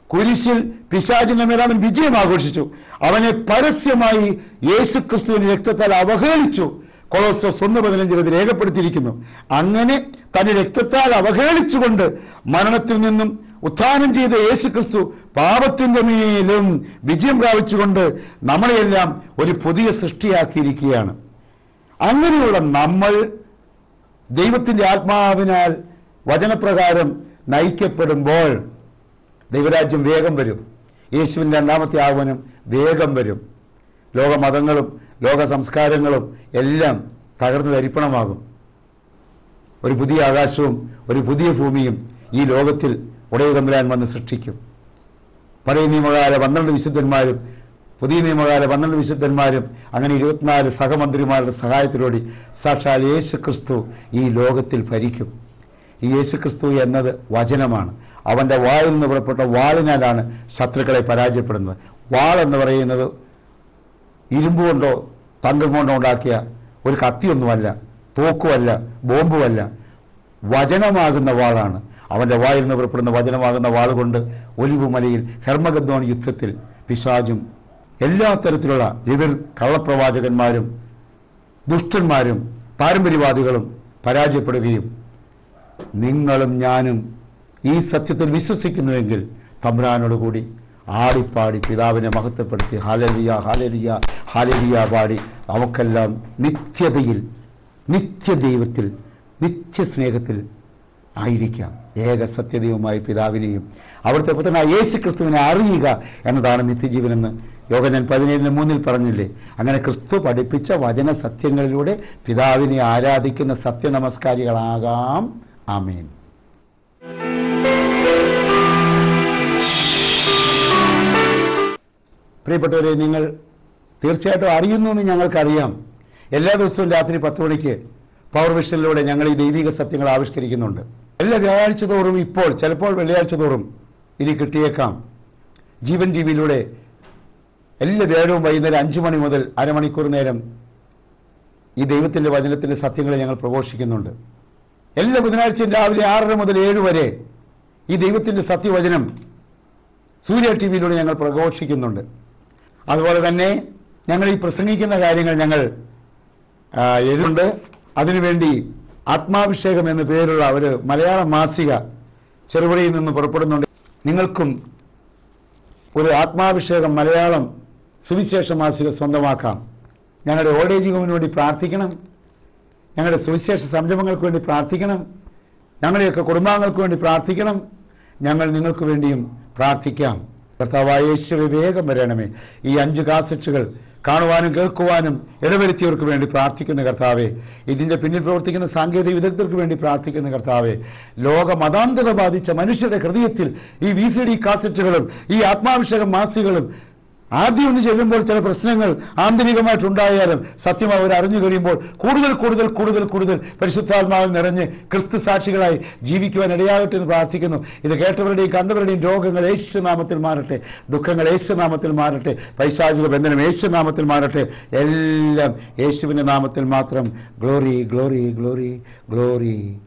കുരിശിൽ പിശാചിന്റെ മേൽ അവൻ വിജയം ആഘോഷിച്ചു. അവനെ പരസ്യമായി യേശുക്രിസ്തുവിന്റെ രക്തത്താൽ അവഹേളിച്ചു. കൊളോസ്യോസ് 1:15 രേഖപ്പെടുത്തിയിരിക്കുന്നു. അങ്ങനെ തന്റെ രക്തത്താൽ അവഹേളിച്ചുകൊണ്ട് മരണത്തിൽ നിന്നും ഉത്ഥാനം ചെയ്ത യേശുക്രിസ്തു പാപത്തിന്റെ മേലും വിജയം പ്രാപിച്ചുകൊണ്ട് നമ്മളെയെല്ലാം ഒരു പുതിയ സൃഷ്ടിയാക്കിയിരിക്കുകയാണ്. അങ്ങനെയുള്ള നമ്മൾ ദൈവത്തിന്റെ ആത്മാവിനാൽ വചനപ്രകാരം നയിക്കപ്പെടുമ്പോൾ ദൈവരാജ്യം വേഗം വരും. യേശുവിന്റെ 2ാമത്തെ ആഗമനം വേഗം വരും. ലോകമതങ്ങളും ലോക സംസ്കാരങ്ങളും എല്ലാം തകർന്നു തരിപ്പണമാകും. ഒരു പുതിയ ആകാശവും ഒരു പുതിയ ഭൂമിയും ഈ ലോകത്തിൽ ഉടയ തമ്പുരാൻ വന്ന് സൃഷ്ടിക്കും. പഴയ നിയമകാല 12 വിശുദ്ധന്മാരും പുതിയ നിയമകാല 12 വിശുദ്ധന്മാരും അങ്ങനെ 24 സഹമന്ത്രിമാരുടെ സഹായത്തിലൂടെ സാക്ഷാൽ യേശുക്രിസ്തു ഈ ലോകത്തിൽ ഭരിക്കും. ഈ യേശുക്രിസ്തു എന്നത് വചനമാണ്. അവന്റെ വായിൽ നിന്ന് പുറപ്പെട്ട വാളിനാലാണ് ശത്രുക്കളെ പരാജയപ്പെടുന്നത്. വാൾ എന്ന് പറയുന്നത് ഇരുമ്പ് കൊണ്ടോ തങ്കം കൊണ്ടോ ഉണ്ടാക്കിയ ഒരു കത്തിയൊന്നുമല്ല, തോക്കുമല്ല, ബോംബുമല്ല. വചനമാകുന്ന വാളാണ്. അവന്റെ വായിൽ നിന്ന് പുറപ്പെടുന്ന വചനമാകുന്ന വാളുകൊണ്ട് ഒലിവുമലയിൽ ഹെർമഗദ്ദോൻ യുദ്ധത്തിൽ പിശാചും എല്ലാ തരത്തിലുള്ള എതിർ കള്ളപ്രവാചകന്മാരും ദുഷ്ടന്മാരും പാരമ്പര്യവാദികളും പരാജയപ്പെടുകയും നിങ്ങളും ഞാനും ഈ സത്യത്തിൽ വിശ്വസിക്കുന്നുവെങ്കിൽ തമ്പുരാനോടുകൂടി ആടിപ്പാടി പിതാവിനെ മഹത്വപ്പെടുത്തി ഹല്ലേലൂയ ഹല്ലേലൂയ ഹല്ലേലൂയ പാടി നമുക്കെല്ലാം നിത്യതയിൽ, നിത്യദൈവത്തിൽ, നിത്യസ്നേഹത്തിൽ ആയിരിക്കാം. ഏക സത്യദൈവമായ പിതാവിനെയും അവിടുത്തെ പുത്രനായ യേശുക്രിസ്തുവിനെ അറിയുക എന്നതാണ് നിത്യജീവനെന്ന് യോഹന്നാൻ 17:3 പറഞ്ഞില്ലേ? അങ്ങനെ ക്രിസ്തു പഠിപ്പിച്ച വചന സത്യങ്ങളിലൂടെ പിതാവിനെ ആരാധിക്കുന്ന സത്യനമസ്കാരികളാകാം. ആമേൻ. പ്രിയപ്പെട്ടവരെ, നിങ്ങൾ തീർച്ചയായിട്ടും അറിയുന്നു എന്ന് ഞങ്ങൾക്കറിയാം. എല്ലാ ദിവസവും രാത്രി 10 മണിക്ക് പവർ വിഷനിലൂടെ ഞങ്ങൾ ഈ ദൈവിക സത്യങ്ങൾ ആവിഷ്കരിക്കുന്നുണ്ട്. എല്ലാ വ്യാഴാഴ്ച തോറും, ഇപ്പോൾ ചിലപ്പോൾ വെള്ളിയാഴ്ച തോറും ഇനി കിട്ടിയേക്കാം. ജീവൻ ടിവിയിലൂടെ എല്ലാ വ്യാഴവും വൈകുന്നേരം 5 മണി മുതൽ അരമണിക്കൂർ നേരം ഈ ദൈവത്തിന്റെ വചനത്തിന്റെ സത്യങ്ങളെ ഞങ്ങൾ പ്രഘോഷിക്കുന്നുണ്ട്. എല്ലാ ബുധനാഴ്ചയും രാവിലെ 6:30 മുതൽ 7 വരെ ഈ ദൈവത്തിന്റെ സത്യവചനം സൂര്യ ടിവിയിലൂടെ ഞങ്ങൾ പ്രഘോഷിക്കുന്നുണ്ട്. അതുപോലെ തന്നെ ഞങ്ങൾ ഈ പ്രസംഗിക്കുന്ന കാര്യങ്ങൾ ഞങ്ങൾ എഴുതുന്നുണ്ട്. അതിനുവേണ്ടി ആത്മാഭിഷേകം എന്ന പേരുള്ള ഒരു മലയാള മാസിക ചെറുപുഴയിൽ നിന്ന് പുറപ്പെടുന്നുണ്ട്. നിങ്ങൾക്കും ഒരു ആത്മാഭിഷേകം മലയാളം സുവിശേഷ മാസിക സ്വന്തമാക്കാം. ഞങ്ങളുടെ ഓൾഡ് ഏജ് ഹോമിന് വേണ്ടി പ്രാർത്ഥിക്കണം. ഞങ്ങളുടെ സുവിശേഷ സംരംഭങ്ങൾക്ക് വേണ്ടി പ്രാർത്ഥിക്കണം. ഞങ്ങളുടെയൊക്കെ കുടുംബാംഗങ്ങൾക്ക് വേണ്ടി പ്രാർത്ഥിക്കണം. ഞങ്ങൾ നിങ്ങൾക്ക് വേണ്ടിയും പ്രാർത്ഥിക്കാം. കർത്താവായ യേശുവേ, വേഗം വരണമേ. ഈ 5 കാസറ്റുകൾ കാണുവാനും കേൾക്കുവാനും ഇടവരുത്തിയവർക്ക് വേണ്ടി പ്രാർത്ഥിക്കുന്ന കർത്താവേ, ഇതിന്റെ പിന്നിൽ പ്രവർത്തിക്കുന്ന സാങ്കേതിക വിദഗ്ധർക്ക് വേണ്ടി പ്രാർത്ഥിക്കുന്ന കർത്താവേ, ലോക മതാന്ധത ബാധിച്ച മനുഷ്യരുടെ ഹൃദയത്തിൽ ഈ VCD കാസറ്റുകളും ഈ ആത്മാഭിഷേക മാസികകളും ആദ്യം ഒന്ന് ചെല്ലുമ്പോൾ ചില പ്രശ്നങ്ങൾ ആന്തരികമായിട്ടുണ്ടായാലും സത്യം അവർ അറിഞ്ഞു കഴിയുമ്പോൾ കൂടുതൽ കൂടുതൽ കൂടുതൽ കൂടുതൽ പരിശുദ്ധാത്മാവിൽ നിറഞ്ഞ് ക്രിസ്തു സാക്ഷികളായി ജീവിക്കുവാൻ ഇടയാകട്ടെ എന്ന് പ്രാർത്ഥിക്കുന്നു. ഇത് കേട്ടവരുടെയും കണ്ടവരുടെയും രോഗങ്ങൾ യേശുനാമത്തിൽ മാറട്ടെ, ദുഃഖങ്ങൾ യേശുനാമത്തിൽ മാറട്ടെ, പൈശാചിക ബന്ധനം യേശുനാമത്തിൽ മാറട്ടെ. എല്ലാം യേശുവിന്റെ നാമത്തിൽ മാത്രം. Glory glory glory glory.